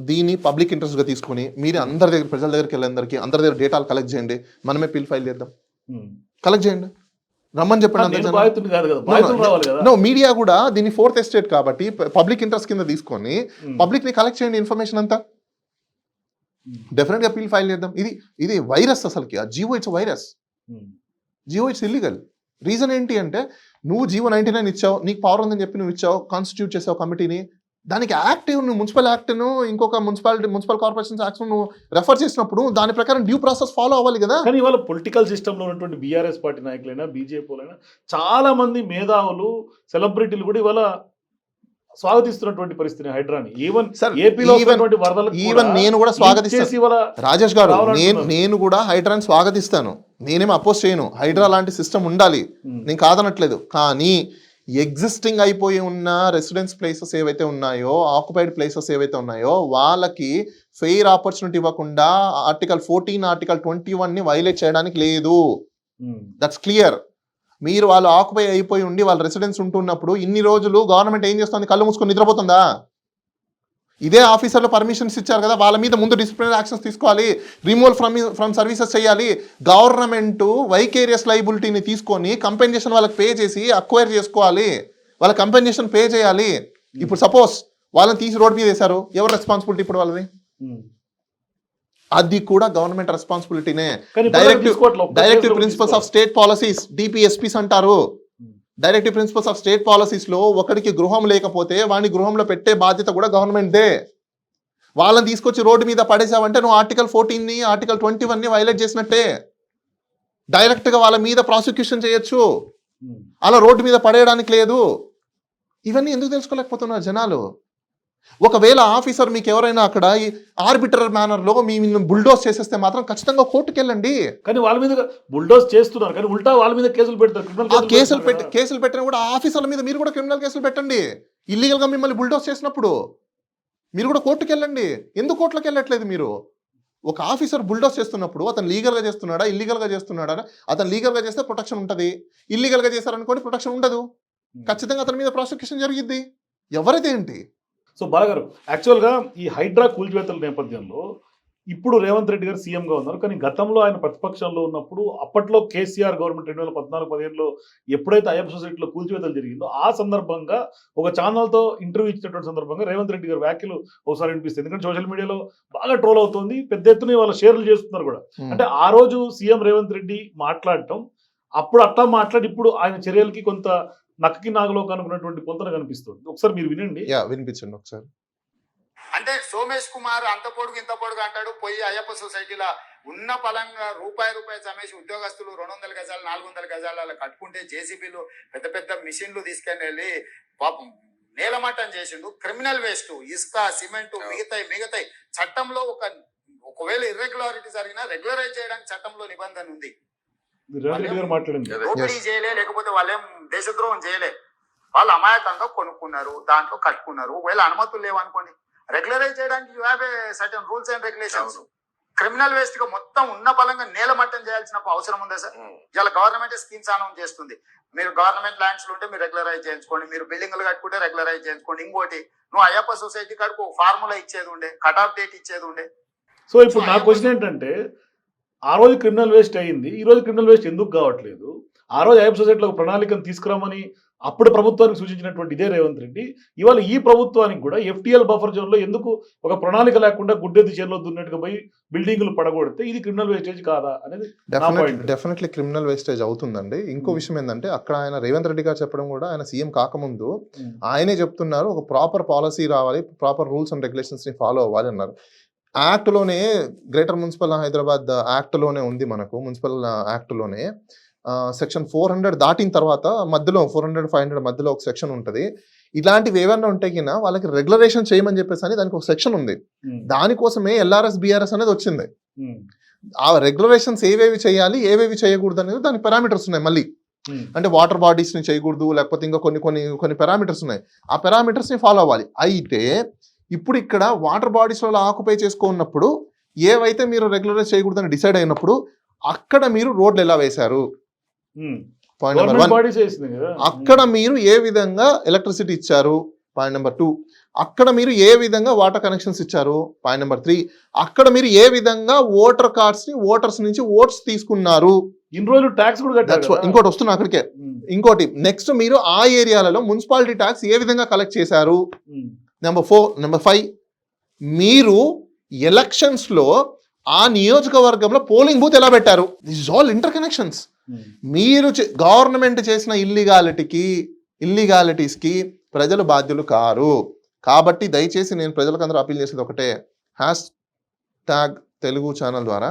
దీన్ని పబ్లిక్ ఇంట్రెస్ట్ గా తీసుకుని మీరు అందరి దగ్గర ప్రజల దగ్గరికి వెళ్ళి అందరి దగ్గర డేటాలు కలెక్ట్ చేయండి, మనమే పిల్ ఫైల్ చేద్దాం, కలెక్ట్ చేయండి, రమ్మని చెప్పండి. మీడియా కూడా దీన్ని 4th estate కాబట్టి పబ్లిక్ ఇంట్రెస్ట్ కింద తీసుకొని పబ్లిక్ ని కలెక్ట్ చేయండి ఇన్ఫర్మేషన్ అంతా, డెఫినెట్ గా పిల్ ఫైల్ చేద్దాం. ఇది వైరస్, అసలుకి ఆ GO it's virus, GO it's illegal. Reason ఏంటి అంటే నువ్వు జియో 99 ఇచ్చావు, నీకు పవర్ ఉందని చెప్పి నువ్వు ఇచ్చావు, కాన్స్టిట్యూట్ చేసావు కమిటీని, దానికి యాక్ట్ నువ్వు మున్సిపల్ యాక్ట్ను ఇంకొక మున్సిపల్ కార్పొరేషన్స్ యాక్ట్స్ నువ్వు రెఫర్ చేసినప్పుడు దాని ప్రకారం డ్యూ ప్రాసెస్ ఫాలో అవ్వాలి కదా. కానీ ఇవాళ పొలిటికల్ సిస్టంలో ఉన్నటువంటి బీఆర్ఎస్ పార్టీ నాయకులైనా బీజేపీలైనా చాలా మంది మేధావులు సెలబ్రిటీలు కూడా ఇవాళ స్వాగతిస్తున్నటువంటి పరిస్థితి హైడ్రాని. ఈవెన్ ఏపీలో నేను కూడా స్వాగతిస్తాను రాజేష్ గారు, నేను కూడా హైడ్రాని స్వాగతిస్తాను, నేనేమి అపోజ్ చేయను. హైడ్రా లాంటి సిస్టమ్ ఉండాలి, నేను కాదనట్లేదు. కానీ ఎగ్జిస్టింగ్ అయిపోయి ఉన్న రెసిడెన్స్ ప్లేసెస్ ఏవైతే ఉన్నాయో, ఆక్యుపైడ్ ప్లేసెస్ ఏవైతే ఉన్నాయో వాళ్ళకి ఫెయిర్ ఆపర్చునిటీ ఇవ్వకుండా ఆర్టికల్ 14 ఆర్టికల్ 21 ని వైలేట్ చేయడానికి లేదు. That's clear. మీరు వాళ్ళు ఆక్యుపై అయిపోయి ఉండి వాళ్ళ రెసిడెన్స్ ఉంటున్నప్పుడు ఇన్ని రోజులు గవర్నమెంట్ ఏం చేస్తుంది? కళ్ళు మూసుకొని నిద్రపోతుందా? ఇదే ఆఫీసర్లు పర్మిషన్స్ ఇచ్చారు కదా, వాళ్ళ మీద ముందు డిసిప్లినరీ యాక్షన్స్ తీసుకోవాలి, రిమూవల్ ఫ్రమ్ సర్వీసెస్ చేయాలి. గవర్నమెంట్ వైకేరియస్ లైబిలిటీని తీసుకొని కంపెన్సేషన్ వాళ్ళకి పే చేసి అక్వైర్ చేసుకోవాలి, వాళ్ళ కంపెన్సేషన్ పే చేయాలి. ఇప్పుడు సపోజ్ వాళ్ళని తీసి రోడ్ మీద వేశారు, ఎవరు రెస్పాన్సిబిలిటీ ఇప్పుడు వాళ్ళది? అది కూడా గవర్నమెంట్ రెస్పాన్సిబిలిటీనే. Directive principles of state policies, DPSPs అంటారు. Directive principles of state policies లో ఒకరికి గృహం లేకపోతే వాడిని గృహంలో పెట్టే బాధ్యత కూడా గవర్నమెంట్దే. వాళ్ళని తీసుకొచ్చి రోడ్డు మీద పడేసావంటే నువ్వు ఆర్టికల్ 14 ని ఆర్టికల్ 21 ని వైలేట్ చేసినట్టే. డైరెక్ట్ గా వాళ్ళ మీద ప్రాసిక్యూషన్ చేయొచ్చు, అలా రోడ్డు మీద పడేయడానికి లేదు. ఇవన్నీ ఎందుకు తెలుసుకోలేకపోతున్నారు జనాలు? ఒకవేళ ఆఫీసర్ మీకు ఎవరైనా అక్కడ ఆర్బిట్రరీ మేనర్ లో మీ బుల్డోస్ చేసేస్తే మాత్రం ఖచ్చితంగా కోర్టుకు వెళ్ళండి. కానీ వాళ్ళ మీద బుల్డోస్ చేస్తున్నారు, కానీ ఉల్టా వాళ్ళ మీద కేసులు పెడతారు. కేసులు పెట్టిన కూడా ఆఫీసర్ల మీద మీరు కూడా క్రిమినల్ కేసులు పెట్టండి. ఇల్లీగల్ గా మిమ్మల్ని బుల్డోస్ చేసినప్పుడు మీరు కూడా కోర్టుకు వెళ్ళండి. ఎందుకు కోర్టులకు వెళ్ళట్లేదు మీరు? ఒక ఆఫీసర్ బుల్డోస్ చేస్తున్నప్పుడు అతను లీగల్ గా చేస్తున్నాడా ఇల్లీగల్ గా చేస్తున్నాడా? అతను లీగల్ గా చేస్తే ప్రొటెక్షన్ ఉంటుంది, ఇల్లీగల్ గా చేశారనుకోండి ప్రొటెక్షన్ ఉండదు. ఖచ్చితంగా అతని మీద ప్రాసిక్యూషన్ జరిగిద్ది, ఎవరైతే ఏంటి. సో బాలగారు, యాక్చువల్గా ఈ హైడ్రా కూల్చివేతల నేపథ్యంలో ఇప్పుడు రేవంత్ రెడ్డి గారు సీఎంగా ఉన్నారు, కానీ గతంలో ఆయన ప్రతిపక్షంలో ఉన్నప్పుడు అప్పట్లో కేసీఆర్ గవర్నమెంట్ 2014-15లో ఎప్పుడైతే అయ్యప్ప సొసైటీలో కూల్చివేతలు జరిగిందో ఆ సందర్భంగా ఒక ఛానల్తో ఇంటర్వ్యూ ఇచ్చినటువంటి సందర్భంగా రేవంత్ రెడ్డి గారు వ్యాఖ్యలు ఒకసారి వినిపిస్తుంది. ఎందుకంటే సోషల్ మీడియాలో బాగా ట్రోల్ అవుతుంది, పెద్ద ఎత్తున వాళ్ళ షేర్లు చేస్తున్నారు కూడా. అంటే ఆ రోజు సీఎం రేవంత్ రెడ్డి మాట్లాడటం, అప్పుడు అట్లా మాట్లాడి ఇప్పుడు ఆయన చర్యలకి కొంత నక్కకి నాగలో కనుకున్నటువంటి పొంతన కనిపిస్తుంది. ఒకసారి మీరు వినండి. వినిపించండి ఒకసారి. అంటే సోమేష్ కుమార్ అంత పొడుగు ఇంత పొడుగు అంటాడు, పోయి అయ్యప్ప సొసైటీలో ఉన్న పలంగా రూపాయి చమేసి ఉద్యోగస్తులు 200 గజాలు 400 గజాల కట్టుకుంటే జేసీబీలు పెద్ద పెద్ద మిషన్లు తీసుకొని వెళ్ళి పాపం నేలమట్టం చేసిండు. క్రిమినల్ వేస్ట్, ఇసుక, సిమెంట్, మిగతాయి చట్టంలో ఒకవేళ ఇర్రెగ్యులారిటీ జరిగినా రెగ్యులరైజ్ చేయడానికి చట్టంలో నిబంధన ఉంది. రేవంత్ రెడ్డి గారు మాట్లాడింది. దోపిడీ చేయలే, లేకపోతే వాళ్ళేం దేశద్రోహం చేయలే, వాళ్ళు అమాయకంగా కొనుక్కున్నారు, దాంట్లో కట్టుకున్నారు. ఒకవేళ అనుమతులు లేవనుకోండి, రెగ్యులరైజ్ చేయడానికి you have a certain rules and regulations. Criminal waste గా మొత్తం ఉన్న పలంగా నేలమట్టం చేయాల్సిన అవసరం ఉందా సార్? ఇలా గవర్నమెంట్ స్కీమ్స్ అనౌన్స్ చేస్తుంది. మీరు గవర్నమెంట్ ల్యాండ్స్ ఉంటే మీరు రెగ్యులరైజ్ చేయించుకోండి, మీరు బిల్డింగ్లు కట్టుకుంటే రెగ్యులరైజ్ చేయించుకోండి. ఇంకోటి, నువ్వు అయ్యప్ప సొసైటీ కడుపు ఫార్ములా ఇచ్చేది ఉండే, కట్ ఆఫ్ డేట్ ఇచ్చేది ఉండే. సో ఇప్పుడు నా క్వశ్చన్ ఏంటంటే, ఆ రోజు క్రిమినల్ వేస్ట్ అయ్యింది, ఈ రోజు క్రిమినల్ వేస్ట్ ఎందుకు కావట్లేదు? ఆ రోజు అయ్యప్ప సొసైటీలో ఒక ప్రణాళికను తీసుకురామని అప్పుడు ప్రభుత్వానికి సూచించినటువంటి ఇదే రేవంత్ రెడ్డి ఇవాళ ఈ ప్రభుత్వానికి కూడా FTL బఫర్ జోన్ లో ఎందుకు ఒక ప్రణాళిక లేకుండా గుడ్డెత్తి చేతిలో దున్నట్టుగా పోయి బిల్డింగులు పడగొడితే ఇది క్రిమినల్ వేస్టేజ్ కాదా అనేది నా పాయింట్. డెఫినెట్లీ క్రిమినల్ వేస్టేజ్ అవుతుందండి. ఇంకో విషయం ఏంటంటే, అక్కడ ఆయన రేవంత్ రెడ్డి గారు చెప్పడం కూడా, ఆయన సీఎం కాకముందు ఆయనే చెప్తున్నారు ఒక ప్రాపర్ పాలసీ రావాలి, ప్రాపర్ రూల్స్ అండ్ రెగ్యులేషన్స్ ని ఫాలో అవ్వాలి అన్నారు. యాక్ట్లోనే, గ్రేటర్ మున్సిపల్ హైదరాబాద్ యాక్ట్లోనే ఉంది, మనకు మున్సిపల్ యాక్ట్లోనే సెక్షన్ 400 దాటిన తర్వాత మధ్యలో 400, 500 మధ్యలో ఒక సెక్షన్ ఉంటుంది. ఇలాంటివి ఏమైనా ఉంటే కినా వాళ్ళకి రెగ్యులరేషన్ చేయమని చెప్పేసి అని దానికి ఒక సెక్షన్ ఉంది. దానికోసమే LRS, BRS అనేది వచ్చింది. ఆ రెగ్యులరేషన్స్ ఏవేవి చేయాలి, ఏవేవి చేయకూడదు అనేది దానికి పారామీటర్స్ ఉన్నాయి. మళ్ళీ అంటే వాటర్ బాడీస్ ని చేయకూడదు, లేకపోతే ఇంకా కొన్ని పారామీటర్స్ ఉన్నాయి. ఆ పారామీటర్స్ ని ఫాలో అవ్వాలి. అయితే ఇప్పుడు ఇక్కడ వాటర్ బాడీస్ లో ఆక్యుపై చేసుకున్నప్పుడు ఏవైతే మీరు రెగ్యులరైజ్ చేయకూడదని డిసైడ్ అయినప్పుడు అక్కడ మీరు రోడ్లు ఎలా వేశారు, పాయింట్ నెంబర్ 1. అక్కడ మీరు ఏ విధంగా ఎలక్ట్రిసిటీ ఇచ్చారు, పాయింట్ నెంబర్ 2. అక్కడ మీరు ఏ విధంగా వాటర్ కనెక్షన్స్ ఇచ్చారు, పాయింట్ నెంబర్ 3. అక్కడ మీరు ఏ విధంగా ఓటర్ కార్డ్స్ ని ఓటర్స్ నుంచి ఓట్స్ తీసుకున్నారు, ఇన్ని రోజులు ట్యాక్స్ కూడా కట్టారు. ఇంకోటి వస్తున్నా అక్కడికే. ఇంకోటి నెక్స్ట్, మీరు ఆ ఏరియాలలో మున్సిపాలిటీ ట్యాక్స్ ఏ విధంగా కలెక్ట్ చేశారు. నెంబర్ 4. నెంబర్ 5, మీరు ఎలక్షన్స్ లో ఆ నియోజకవర్గంలో పోలింగ్ బూత్ ఎలా పెట్టారు. This is all inter connections. మీరు గవర్నమెంట్ చేసిన ఇల్లీగాలిటీస్ కి ప్రజలు బాధ్యులు కారు. కాబట్టి దయచేసి నేను ప్రజలకందరూ అపీల్ చేసేది ఒకటే, #తెలుగు ఛానల్ ద్వారా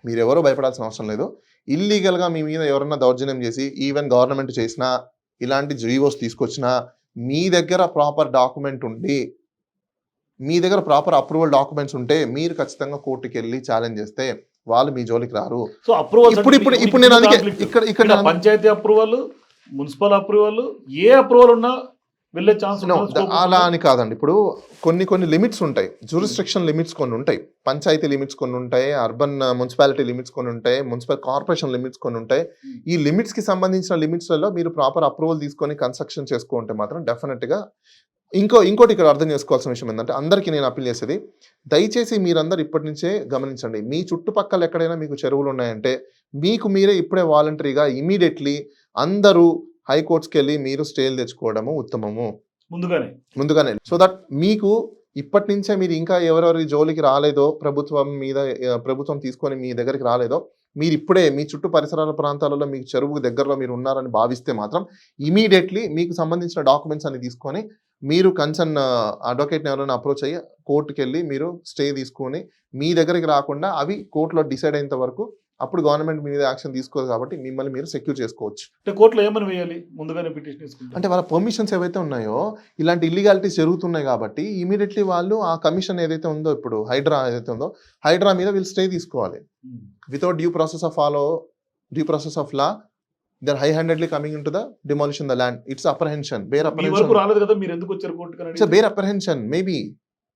మీరెవరో భయపడాల్సిన అవసరం లేదు. ఇల్లీగల్గా మీ మీద ఎవరన్నా దౌర్జన్యం చేసి, ఈవెన్ గవర్నమెంట్ చేసినా, ఇలాంటి జీవోస్ తీసుకొచ్చినా, మీ దగ్గర ప్రాపర్ డాక్యుమెంట్ ఉండి, మీ దగ్గర ప్రాపర్ అప్రూవల్ డాక్యుమెంట్స్ ఉంటే మీరు ఖచ్చితంగా కోర్టుకి వెళ్ళి ఛాలెంజ్ చేస్తే వాళ్ళు మీ జోలికి రారు. సో అప్రూవల్ ఇప్పుడు నేను అందుకే ఇక్కడ పంచాయతీ అప్రూవల్, మున్సిపల్ అప్రూవల్, ఏ అప్రూవల్ ఉన్నా వెళ్ళే ఛాన్స్ అలా అని కాదండి. ఇప్పుడు కొన్ని లిమిట్స్ ఉంటాయి, జ్యూరిస్ట్రిక్షన్ లిమిట్స్ కొన్ని ఉంటాయి, పంచాయతీ లిమిట్స్ కొన్ని ఉంటాయి, అర్బన్ మున్సిపాలిటీ లిమిట్స్ కొన్ని ఉంటాయి, మున్సిపల్ కార్పొరేషన్ లిమిట్స్ కొన్ని ఉంటాయి. ఈ లిమిట్స్ కి సంబంధించిన లిమిట్స్లలో మీరు ప్రాపర్ అప్రూవల్ తీసుకొని కన్స్ట్రక్షన్ చేసుకుంటే మాత్రం డెఫినెట్ గా. ఇంకోటి ఇక్కడ అర్థం చేసుకోవాల్సిన విషయం ఏంటంటే, అందరికీ నేను అప్పీల్ చేసేది, దయచేసి మీరందరూ ఇప్పటి నుంచే గమనించండి. మీ చుట్టుపక్కల ఎక్కడైనా మీకు చెరువులు ఉన్నాయంటే మీకు మీరే ఇప్పుడే వాలంటరీగా ఇమీడియట్లీ అందరూ హైకోర్ట్స్కి వెళ్ళి మీరు స్టేలు తెచ్చుకోవడము ఉత్తమము, ముందుగానే. సో దట్ మీకు ఇప్పటి నుంచే మీరు ఇంకా ఎవరెవరి జోలికి రాలేదో, ప్రభుత్వం తీసుకొని మీ దగ్గరికి రాలేదో, మీరు ఇప్పుడే మీ చుట్టూ పరిసరాల ప్రాంతాలలో మీకు చెరువు దగ్గరలో మీరు ఉన్నారని భావిస్తే మాత్రం ఇమీడియట్లీ మీకు సంబంధించిన డాక్యుమెంట్స్ అన్ని తీసుకొని మీరు కన్సర్న్ అడ్వకేట్ని ఎవరైనా అప్రోచ్ అయ్యి కోర్టుకి వెళ్ళి మీరు స్టే తీసుకొని మీ దగ్గరికి రాకుండా అవి కోర్టులో డిసైడ్ అయినంత వరకు అప్పుడు గవర్నమెంట్ మీద యాక్షన్ తీసుకోదు. కాబట్టి మిమ్మల్ని మీరు సెక్యూర్ చేసుకోవచ్చు. కోర్టులో ఏమని వేయాలి, ముందుగానే పిటిషన్ వేసుకుంటే, అంటే వాళ్ళ పర్మిషన్స్ ఏవైతే ఉన్నాయో, ఇలాంటి ఇల్లీగాలిటీస్ జరుగుతున్నాయి కాబట్టి ఇమీడియట్లీ వాళ్ళు ఆ కమిషన్ ఏదైతే ఉందో, ఇప్పుడు హైడ్రా ఏదైతే ఉందో, హైడ్రా మీద వీళ్ళు స్టే తీసుకోవాలి. Without due process of law they're high-handedly coming into the demolition the land. It's apprehension, bare apprehension. It's a bare apprehension, maybe.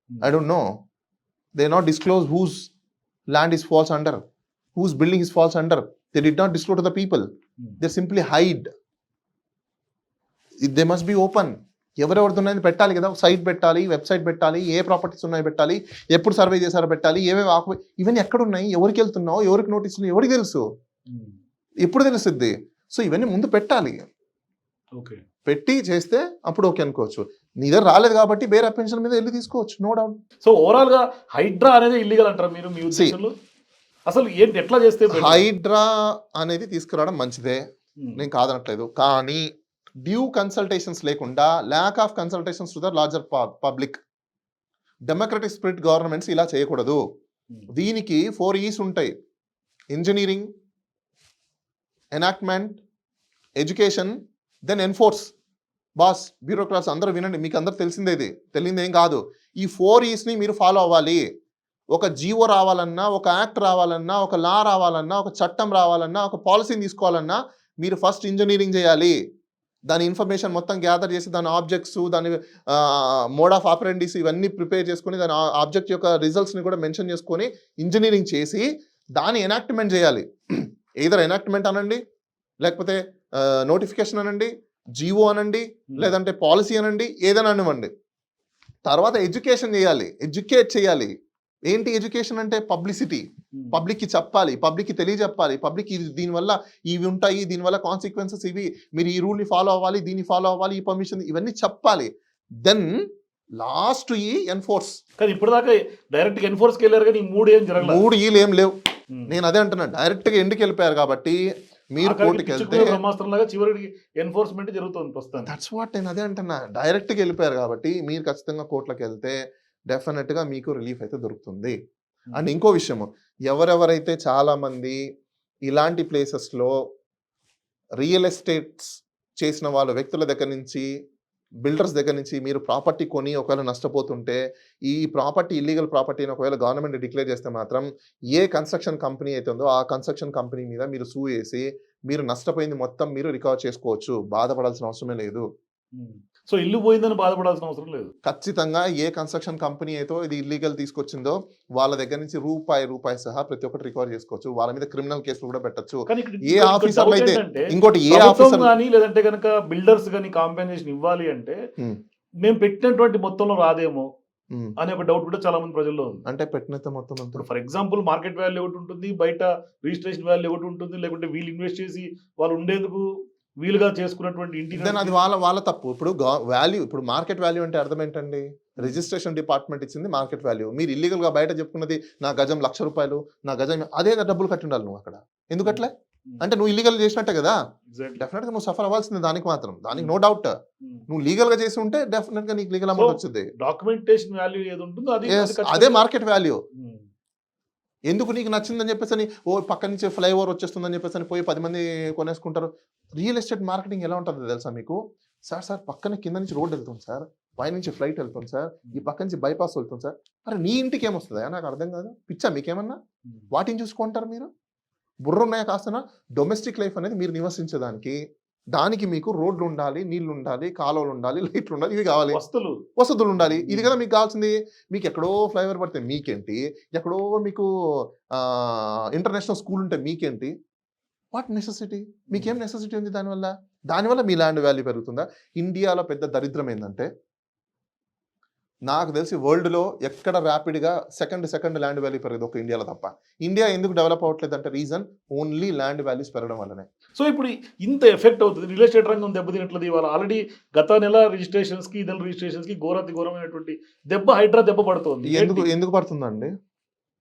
I don't know. They're not disclosed whose land is falls under, whose building is falls under. They did not disclose to the people. They simply hide. They must be open. ఎవరెవరితో ఉన్నాయని పెట్టాలి కదా, సైట్ పెట్టాలి, వెబ్సైట్ పెట్టాలి, ఏ ప్రాపర్టీస్ ఉన్నాయో పెట్టాలి, ఎప్పుడు సర్వే చేశారో పెట్టాలి, ఏవేవి ఇవన్నీ ఎక్కడ ఉన్నాయి, ఎవరికి వెళ్తున్నావు, ఎవరికి నోటీస్ ఉన్నాయి, ఎవరికి తెలుసు, ఎప్పుడు తెలుస్తుంది. సో ఇవన్నీ ముందు పెట్టాలి. పెట్టి చేస్తే అప్పుడు ఓకే అనుకోవచ్చు. నీ దగ్గర రాలేదు కాబట్టి బేర్ అప్రెన్షన్ మీద వెళ్ళి తీసుకోవచ్చు, నో డౌట్. సో ఓవరాల్ గా హైడ్రా అనేది ఇల్లీగల్ అంటారా మీరు మీ ఉద్దేశంలో? అసలు ఏంటి ఎట్లా చేస్తే better? హైడ్రా అనేది తీసుకురావడం మంచిదే, ఉమ్, నేను కాదనట్లేదు. కానీ డ్యూ కన్సల్టేషన్స్ లేకుండా, lack of consultations to the larger public, democratic spirit governments ఇలా చేయకూడదు. ఉమ్, దీనికి 4 E's ఉంటాయి: engineering, enactment, education, then enforce. Boss, bureaucrats అందరూ వినండి, మీకు అందరూ తెలిసిందే, ఇది తెలియదు ఏం కాదు. ఈ 4 E'sని మీరు ఫాలో అవ్వాలి. ఒక జీవో రావాలన్నా, ఒక యాక్ట్ రావాలన్నా, ఒక లా రావాలన్నా, ఒక చట్టం రావాలన్నా, ఒక పాలసీని తీసుకోవాలన్నా మీరు ఫస్ట్ ఇంజనీరింగ్ చేయాలి. దాని ఇన్ఫర్మేషన్ మొత్తం గ్యాదర్ చేసి, దాని ఆబ్జెక్ట్స్, దాని మోడ్ ఆఫ్ ఆపరెండిస్ ఇవన్నీ ప్రిపేర్ చేసుకొని, దాని ఆబ్జెక్ట్ యొక్క రిజల్ట్స్ని కూడా మెన్షన్ చేసుకొని ఇంజనీరింగ్ చేసి దాని ఎనాక్ట్మెంట్ చేయాలి. ఏదర్ ఎనాక్ట్మెంట్ అనండి, లేకపోతే నోటిఫికేషన్ అనండి, జీవో అనండి, లేదంటే పాలసీ అనండి, ఏదైనా అనివ్వండి. తర్వాత ఎడ్యుకేషన్ చేయాలి, ఎడ్యుకేట్ చేయాలి. ఏంటి ఎడ్యుకేషన్ అంటే? పబ్లిసిటీ. ఉమ్. పబ్లిక్కి చెప్పాలి, పబ్లిక్కి తెలియజెప్పాలి, పబ్లిక్ ఇది దీనివల్ల ఇవి ఉంటాయి, దీనివల్ల కాన్సిక్వెన్సెస్ ఇవి, మీరు ఈ రూల్ని ఫాలో అవ్వాలి, దీన్ని ఫాలో అవ్వాలి, ఈ పర్మిషన్, ఇవన్నీ చెప్పాలి. దెన్ లాస్ట్ ఈ ఎన్ఫోర్స్. కానీ ఇప్పటిదాకా డైరెక్ట్ గా ఎన్ఫోర్స్కి వెళ్ళారు కానీ ఈ 3 ఏం జరగలేదు. 3 E'లు ఏం లేవు. ఉమ్. నేను అదే అంటున్నా, డైరెక్ట్గా ఎండ్కి వెళ్ళిపోయారు కాబట్టి మీరు ఆఖరికి కోర్టుకి వెళ్తే పిచ్చుకునే బ్రహ్మాస్త్రంలాగా చివరికి ఎన్ఫోర్స్మెంట్ జరుగుతుంది ప్రస్తుతానికి. దట్స్ వాట్ నేను అదే అంటున్నా, డైరెక్ట్గా వెళ్ళిపోయారు కాబట్టి మీరు ఖచ్చితంగా కోర్టులకు వెళ్తే డెఫినెట్గా మీకు రిలీఫ్ అయితే దొరుకుతుంది. అండ్ ఇంకో విషయము, ఎవరెవరైతే చాలామంది ఇలాంటి ప్లేసెస్లో రియల్ ఎస్టేట్స్ చేసిన వాళ్ళ వ్యక్తుల దగ్గర నుంచి, బిల్డర్స్ దగ్గర నుంచి మీరు ప్రాపర్టీ కొని ఒకవేళ నష్టపోతుంటే, ఈ ప్రాపర్టీ ఇల్లీగల్ ప్రాపర్టీని ఒకవేళ గవర్నమెంట్ డిక్లేర్ చేస్తే మాత్రం ఏ కన్స్ట్రక్షన్ కంపెనీ అయితే ఉందో ఆ కన్స్ట్రక్షన్ కంపెనీ మీద మీరు సూ వేసి మీరు నష్టపోయింది మొత్తం మీరు రికవర్ చేసుకోవచ్చు, బాధపడాల్సిన అవసరమే లేదు. ఉమ్. సో ఇల్లు పోయిందని బాధపడాల్సిన అవసరం లేదు. ఖచ్చితంగా ఏ కన్స్ట్రక్షన్ కంపెనీ అయితే ఇది ఇల్లీగల్ తీసుకొచ్చిందో వాళ్ళ దగ్గర నుంచి రూపాయి సహా ప్రతి ఒక్కటి రికవర్ చేసుకోవచ్చు. వాళ్ళ మీద క్రిమినల్ కేసులు కూడా పెట్టచ్చు. కానీ ఇక్కడ ఏ ఇక్కడ ఆఫీసర్లు doubt అయితే ఏంటంటే, ఇంకోటి ఏ ప్రభుత్వం ఆఫీసర్ కానీ లేదంటే కనుక బిల్డర్స్ కానీ కాంపెన్సేషన్ ఇవ్వాలి అంటే మేము పెట్టినటువంటి మొత్తంలో రాదేమో అనే ఒక డౌట్ కూడా చాలా మంది ప్రజల్లో ఉంది. అంటే పెట్టినంత మొత్తం అంతా ఇప్పుడు ఫర్ ఎగ్జాంపుల్ మార్కెట్ వాల్యూ ఒకటి ఉంటుంది, బయట రిజిస్ట్రేషన్ వాల్యూ ఒకటి ఉంటుంది, లేకుంటే వీళ్ళు ఇన్వెస్ట్ చేసి వాళ్ళు ఉండేందుకు వీలుగా చేసుకున్నటువంటి ఇంటి దెన్ అది వాళ్ళ తప్పు. ఇప్పుడు వాల్యూ, ఇప్పుడు మార్కెట్ వాల్యూ అంటే అర్థం ఏంటండి? రిజిస్ట్రేషన్ డిపార్ట్మెంట్ ఇచ్చింది మార్కెట్ వాల్యూ. మీరు ఇల్లీగల్ గా బయట చెప్పుకున్నది నా గజం ₹1,00,000, నా గజం అదే డబ్బులు కట్టి ఉండాలి నువ్వు అక్కడ. ఎందుకట్లే? అంటే నువ్వు ఇల్లీగల్ చేసినట్టే కదా, డెఫినెట్ గా నువ్వు సఫర్ అవ్వాల్సింది దానికి మాత్రం, దానికి నో డౌట్. నువ్వు లీగల్ గా చేసి ఉంటే డెఫినెట్ గా నీకు లీగల్ అమౌంట్ వచ్చింది. డాక్యుమెంటేషన్ వాల్యూ ఏది ఉంటుందో అది అదే మార్కెట్ వాల్యూ. ఉమ్. ఎందుకు నీకు నచ్చిందని చెప్పేసి అని పక్క నుంచి ఫ్లైఓవర్ వచ్చేస్తుందని చెప్పేసి అని పోయి 10 మంది కొనేసుకుంటారు. రియల్ ఎస్టేట్ మార్కెటింగ్ ఎలా ఉంటుందో తెలుసా మీకు? సార్ పక్కన కింద నుంచి రోడ్ వెళ్తుంది సార్, పైనుంచి ఫ్లైట్ వెళ్తుంది సార్, ఈ పక్క నుంచి బైపాస్ వెళ్తుంది సార్. అరే నీ ఇంటికి ఏమొస్తుందా? నాకు అర్థం కాదు. పిచ్చా మీకేమన్నా? వాటిని చూసుకుంటారు మీరు? బుర్ర ఉన్నాయా కాస్తనా? డొమెస్టిక్ లైఫ్ అనేది మీరు నివసించడానికి, దానికి మీకు రోడ్లు ఉండాలి, నీళ్లు ఉండాలి, కాలువలు ఉండాలి, లైట్లు ఉండాలి, ఇవి కావాలి, వసతులు ఉండాలి. ఇది కదా మీకు కావాల్సింది. మీకు ఎక్కడో ఫ్లైఓవర్ పడితే మీకేంటి, ఎక్కడో మీకు ఇంటర్నేషనల్ స్కూల్ ఉంటే మీకేంటి? What necessity? మీకేం నెసెసిటీ ఉంది దానివల్ల మీ ల్యాండ్ వాల్యూ పెరుగుతుందా? ఇండియాలో పెద్ద దరిద్రం ఏంటంటే, నాకు తెలిసి వరల్డ్లో ఎక్కడ ర్యాపిడ్గా సెకండ్ ల్యాండ్ వాల్యూ పెరగదు ఒక ఇండియాలో తప్ప. ఇండియా ఎందుకు డెవలప్ అవ్వట్లేదు అంటే రీజన్ ఓన్లీ ల్యాండ్ వాల్యూస్ పెరగడం వల్లనే. సో ఇప్పుడు ఇంత ఎఫెక్ట్ అవుతుంది, రియల్ ఎస్టేట్ రంగం దెబ్బతినట్లేదు. ఇవాళ ఆల్రెడీ గత నెల రిజిస్ట్రేషన్స్కి ఇదే రిజిస్ట్రేషన్స్కి ఘోరమైనటువంటి హైడ్రా దెబ్బ పడుతుంది. ఎందుకు పడుతుందండి?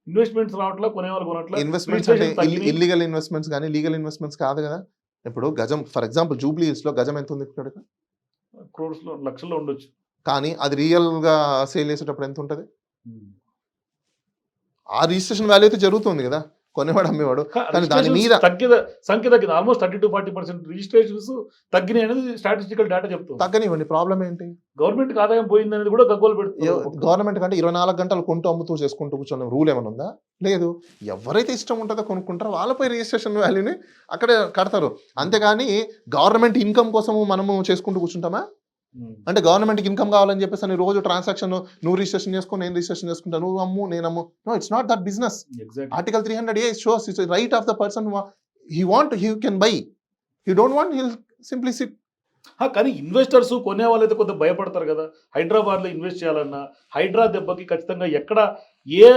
ఇన్వెస్ట్మెంట్స్ రావట్లా, కొనేవాళ్ళు కొనట్లా. ఇన్వెస్ట్మెంట్స్ అంటే ఇల్లీగల్ ఇన్వెస్ట్మెంట్స్ కానీ లీగల్ ఇన్వెస్ట్మెంట్స్ కాదు కదా. ఇప్పుడు గజం ఫర్ ఎగ్జాంపుల్ జూబ్లీ హిల్స్లో గజం ఎంత ఉంది? క్రోర్స్లో, లక్షల్లో ఉండొచ్చు. కానీ అది రియల్గా సేల్ చేసేటప్పుడు ఎంత ఉంటుంది? ఆ రిజిస్ట్రేషన్ వాల్యూ అయితే జరుగుతుంది కదా, కొనేవాడు అమ్మేవాడు. కానీ దాని మీద సంఖ్య తగ్గింది. ఆల్మోస్ట్ 30-40% రిజిస్ట్రేషన్స్ తగ్గినాయి అనేది స్టాటిస్టికల్ డేటా చెప్తుంది. తగ్గనివ్వండి, ప్రాబ్లం ఏంటి? గవర్నమెంట్ ఆదాయం పోయింది అనేది కూడా గగ్గోలు పెడుతుంది. గవర్నమెంట్ కంటే 24 గంటలు కొంటూ అమ్ముతూ చేసుకుంటూ కూర్చొని రూల్ ఏమైనా ఉందా? లేదు. ఎవరైతే ఇష్టం ఉంటుందో కొనుక్కుంటారో వాళ్ళపై రిజిస్ట్రేషన్ వాల్యూని అక్కడే కడతారు. అంతేగాని గవర్నమెంట్ ఇన్కమ్ కోసము మనము చేసుకుంటూ కూర్చుంటామా? అంటే గవర్నమెంట్కి ఇన్కమ్ కావాలని చెప్పేసి అని రోజు ట్రాన్సాక్షన్ నువ్వు రిజిస్ట్రేషన్ చేసుకో, నేను రిజిస్ట్రేషన్ చేసుకుంటా, నువ్వు అమ్ము నేను అమ్ము. No, it's not that business. Article 300A shows its right of the person. He can buy, he don't want, he simply sit. కానీ ఇన్వెస్టర్స్ కొనే వాళ్ళైతే కొంత భయపడతారు కదా. హైదరాబాద్లో ఇన్వెస్ట్ చేయాలన్నా హైడ్రా దెబ్బకి ఖచ్చితంగా ఎక్కడ ఏ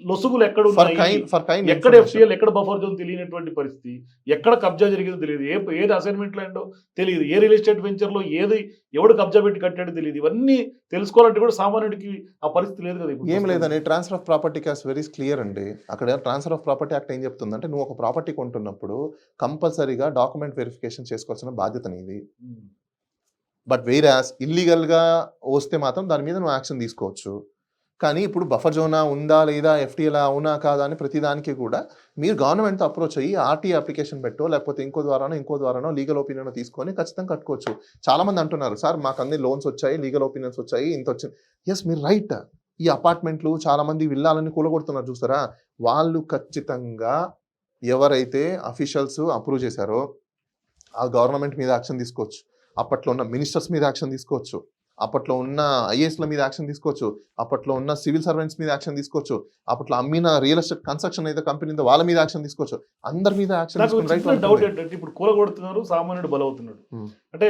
లొసుగులు ఎక్కడ ఉన్నాయి, ఫర్ కైండ్ ఎక్కడ ఎఫ్సిఎల్ ఎక్కడ బఫర్ జోన్ తెలియనటువంటి పరిస్థితి, ఎక్కడ కబ్జా జరిగిందో తెలియదు, ఏది అసైన్మెంట్ ల్యాండో తెలియదు, ఏ రియల్ ఎస్టేట్ వెంచర్ లో ఏది ఎవడు కబ్జా పెట్టి కట్టాడో తెలియదు. ఇవన్నీ తెలుసుకోవాలంటే కూడా సామాన్యుడికి ఆ పరిస్థితి లేదు కదా ఇప్పుడు. ఏం లేదని transfer of property act very clear అండి. అక్కడ ట్రాన్స్ఫర్ ఆఫ్ ప్రాపర్టీ యాక్ట్ ఏం చెప్తుందంటే నువ్వు ఒక ప్రాపర్టీ కొంటున్నప్పుడు కంపల్సరీగా డాక్యుమెంట్ వెరిఫికేషన్ చేసుకోవాల్సిన బాధ్యత నీది. బట్ వేరాస్ ఇల్లీగల్గా వస్తే మాత్రం దాని మీద నువ్వు యాక్షన్ తీసుకోవచ్చు. కానీ ఇప్పుడు బఫర్ జోనా ఉందా లేదా, ఎఫ్టీఎలా అవునా కాదా అని ప్రతిదానికి కూడా మీరు గవర్నమెంట్తో అప్రోచ్ అయ్యి ఆర్టీ అప్లికేషన్ పెట్టో లేకపోతే ఇంకో ద్వారానో లీగల్ ఒపీనియన్ తీసుకొని ఖచ్చితంగా కట్టుకోవచ్చు. చాలామంది అంటున్నారు సార్ మాకు అన్ని లోన్స్ వచ్చాయి, లీగల్ ఒపీనియన్స్ వచ్చాయి, ఇంత వచ్చింది. ఎస్, మీరు రైట్. ఈ అపార్ట్మెంట్లు చాలామంది విల్లాలని కూలగొడుతున్నారు చూస్తారా, వాళ్ళు ఖచ్చితంగా ఎవరైతే అఫీషియల్స్ అప్రూవ్ చేశారో ఆ గవర్నమెంట్ మీద యాక్షన్ తీసుకోవచ్చు. అప్పట్లో ఉన్న మినిస్టర్స్ మీద యాక్షన్ తీసుకోవచ్చు, అప్పట్లో ఉన్న ఐఏఎస్ల మీద యాక్షన్ తీసుకోవచ్చు, అప్పట్లో ఉన్న సివిల్ సర్వెంట్స్ మీద యాక్షన్ తీసుకోవచ్చు, అప్పట్లో అమ్మిన రియల్ ఎస్టేట్ కన్స్ట్రక్షన్ అయితే కంపెనీ ఉందో వాళ్ళ మీద యాక్షన్ తీసుకోవచ్చు. అందరి మీద యాక్షన్ డౌట్ ఏంటంటే ఇప్పుడు కూలగొడుతున్నారు, సామాన్యుడు బలవుతున్నాడు. అంటే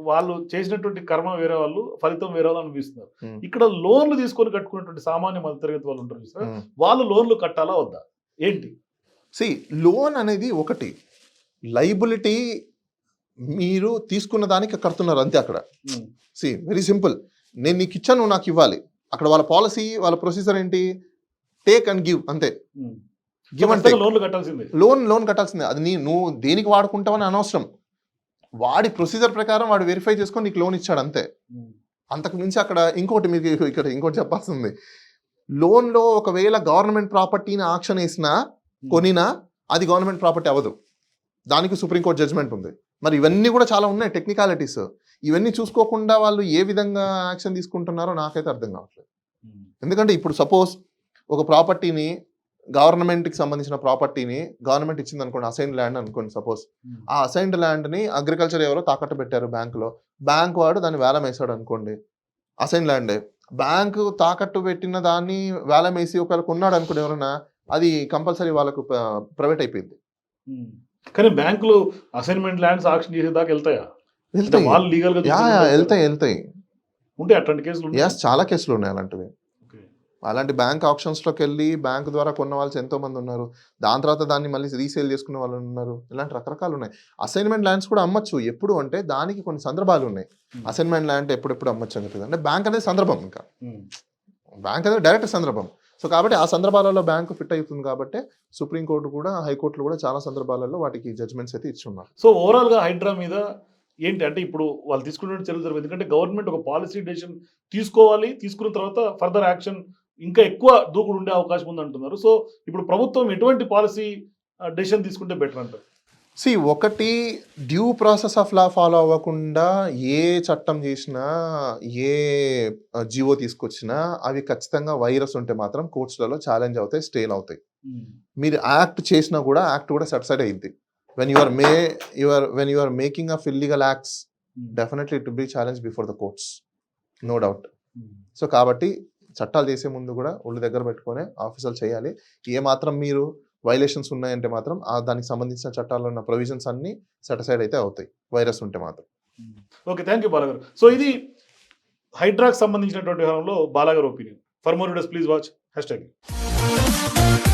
వాళ్ళు చేసినటువంటి కర్మ వేరే వాళ్ళు, ఫలితం వేరే వాళ్ళు అనిపిస్తున్నారు. ఇక్కడ లోన్లు తీసుకొని కట్టుకున్నటువంటి సామాన్య మధ్యతరగతి వాళ్ళు ఉంటారు సార్, వాళ్ళు లోన్లు కట్టాలా వద్దా ఏంటి? లోన్ అనేది ఒకటి లైబిలిటీ, మీరు తీసుకున్న దానికి కడుతున్నారు అంతే. అక్కడ వెరీ సింపుల్. నేను నీకు ఇచ్చాను, నువ్వు నాకు ఇవ్వాలి. అక్కడ వాళ్ళ పాలసీ, వాళ్ళ ప్రొసీజర్ ఏంటి, టేక్ అండ్ గివ్ అంతే. గివ్ అంటే లోన్ కట్టాల్సిందే. అది నువ్వు దేనికి వాడుకుంటావని అనవసరం. వాడి ప్రొసీజర్ ప్రకారం వాడు వెరిఫై చేసుకొని నీకు లోన్ ఇచ్చాడు అంతే. అంతకు మించి అక్కడ ఇంకోటి మీకు ఇక్కడ ఇంకోటి చెప్పాల్సింది, లోన్లో ఒకవేళ గవర్నమెంట్ ప్రాపర్టీని ఆక్షన్ వేసినా కొనినా అది గవర్నమెంట్ ప్రాపర్టీ అవ్వదు. దానికి సుప్రీంకోర్టు జడ్జ్మెంట్ ఉంది. మరి ఇవన్నీ కూడా చాలా ఉన్నాయి టెక్నికాలిటీస్. ఇవన్నీ చూసుకోకుండా వాళ్ళు ఏ విధంగా యాక్షన్ తీసుకుంటున్నారో నాకైతే అర్థం కావట్లేదు. ఎందుకంటే ఇప్పుడు సపోజ్ ఒక ప్రాపర్టీని, గవర్నమెంట్కి సంబంధించిన ప్రాపర్టీని గవర్నమెంట్ ఇచ్చింది అనుకోండి, అసైన్డ్ ల్యాండ్ అనుకోండి సపోజ్. ఆ అసైన్డ్ ల్యాండ్ని అగ్రికల్చర్ ఎవరో తాకట్టు పెట్టారు బ్యాంకులో, బ్యాంక్ వాడు దాన్ని వేలం వేసాడు అనుకోండి, అసైన్డ్ ల్యాండే. బ్యాంకు తాకట్టు పెట్టిన దాన్ని వేలం వేసి ఒకవేళ కొన్నాడు అనుకోండి ఎవరైనా, అది కంపల్సరీ వాళ్ళకు ప్రైవేట్ అయిపోయింది. కానీ బ్యాంకులు అసైన్మెంట్ ల్యాండ్స్ ఆక్షన్ చేసేదాకా వెళ్తాయా? వాళ్ళు లీగల్ గా వెళ్తాయి ఉంటే అట్లాంటి కేసులు చాలా కేసులు ఉన్నాయి అలాంటివి. అలాంటి బ్యాంక్ ఆప్షన్స్లోకి వెళ్ళి బ్యాంక్ ద్వారా కొన్న వాళ్ళు ఎంతో మంది ఉన్నారు. దాని తర్వాత దాన్ని మళ్ళీ రీసేల్ చేసుకునే వాళ్ళు ఉన్నారు. ఇలాంటి రకరకాలు ఉన్నాయి. అసైన్మెంట్ ల్యాండ్స్ కూడా అమ్మచ్చు. ఎప్పుడు అంటే దానికి కొన్ని సందర్భాలు ఉన్నాయి. అసైన్మెంట్ ల్యాండ్ ఎప్పుడెప్పుడు అమ్మచ్చు అని చెప్పేది అంటే బ్యాంక్ అనేది సందర్భం, ఇంకా బ్యాంక్ అనేది డైరెక్ట్ సందర్భం. సో కాబట్టి ఆ సందర్భాలలో బ్యాంకు ఫిట్ అవుతుంది. కాబట్టి సుప్రీంకోర్టు కూడా, హైకోర్టులు కూడా చాలా సందర్భాలలో వాటికి జడ్జ్మెంట్స్ అయితే ఇచ్చున్నారు. సో ఓవరాల్ గా హైడ్రా మీద ఏంటి అంటే ఇప్పుడు వాళ్ళు తీసుకునే చర్యలు జరుగుతుంది. ఎందుకంటే గవర్నమెంట్ ఒక పాలసీ డెసిషన్ తీసుకోవాలి, తీసుకున్న తర్వాత ఫర్దర్ యాక్షన్ ఇంకా ఎక్కువ దూకుడు ఉండే అవకాశం ఉంది అంటున్నారు. సో ఇప్పుడు ప్రభుత్వం ఎటువంటి పాలసీ డెసిషన్ తీసుకుంటే బెటర్ అంటారు? ఒకటి, due process of law follow అవ్వకుండా ఏ చట్టం చేసినా, ఏ జీవో తీసుకొచ్చినా అవి ఖచ్చితంగా వైరస్ ఉంటే మాత్రం కోర్ట్స్లలో ఛాలెంజ్ అవుతాయి, స్టేల్ అవుతాయి. మీరు యాక్ట్ చేసినా కూడా యాక్ట్ కూడా సెటిసైడ్ అయింది. when you are making of illegal acts, definitely it will be challenged before the courts, no doubt. So కాబట్టి చట్టాలు చేసే ముందు కూడా ఒళ్ళు దగ్గర పెట్టుకొని ఆఫీసర్లు చేయాలి. ఏ మాత్రం మీరు వైలేషన్స్ ఉన్నాయంటే మాత్రం దానికి సంబంధించిన చట్టాల్లో ఉన్న ప్రొవిజన్స్ అన్ని సెటిసైడ్ అయితే అవుతాయి వైరస్ ఉంటే మాత్రం. ఓకే, థ్యాంక్ యూ బాలాగారు. సో ఇది హైడ్రాకి సంబంధించినటువంటి వ్యవహారంలో బాలాగారు opinion. For more videos please watch #.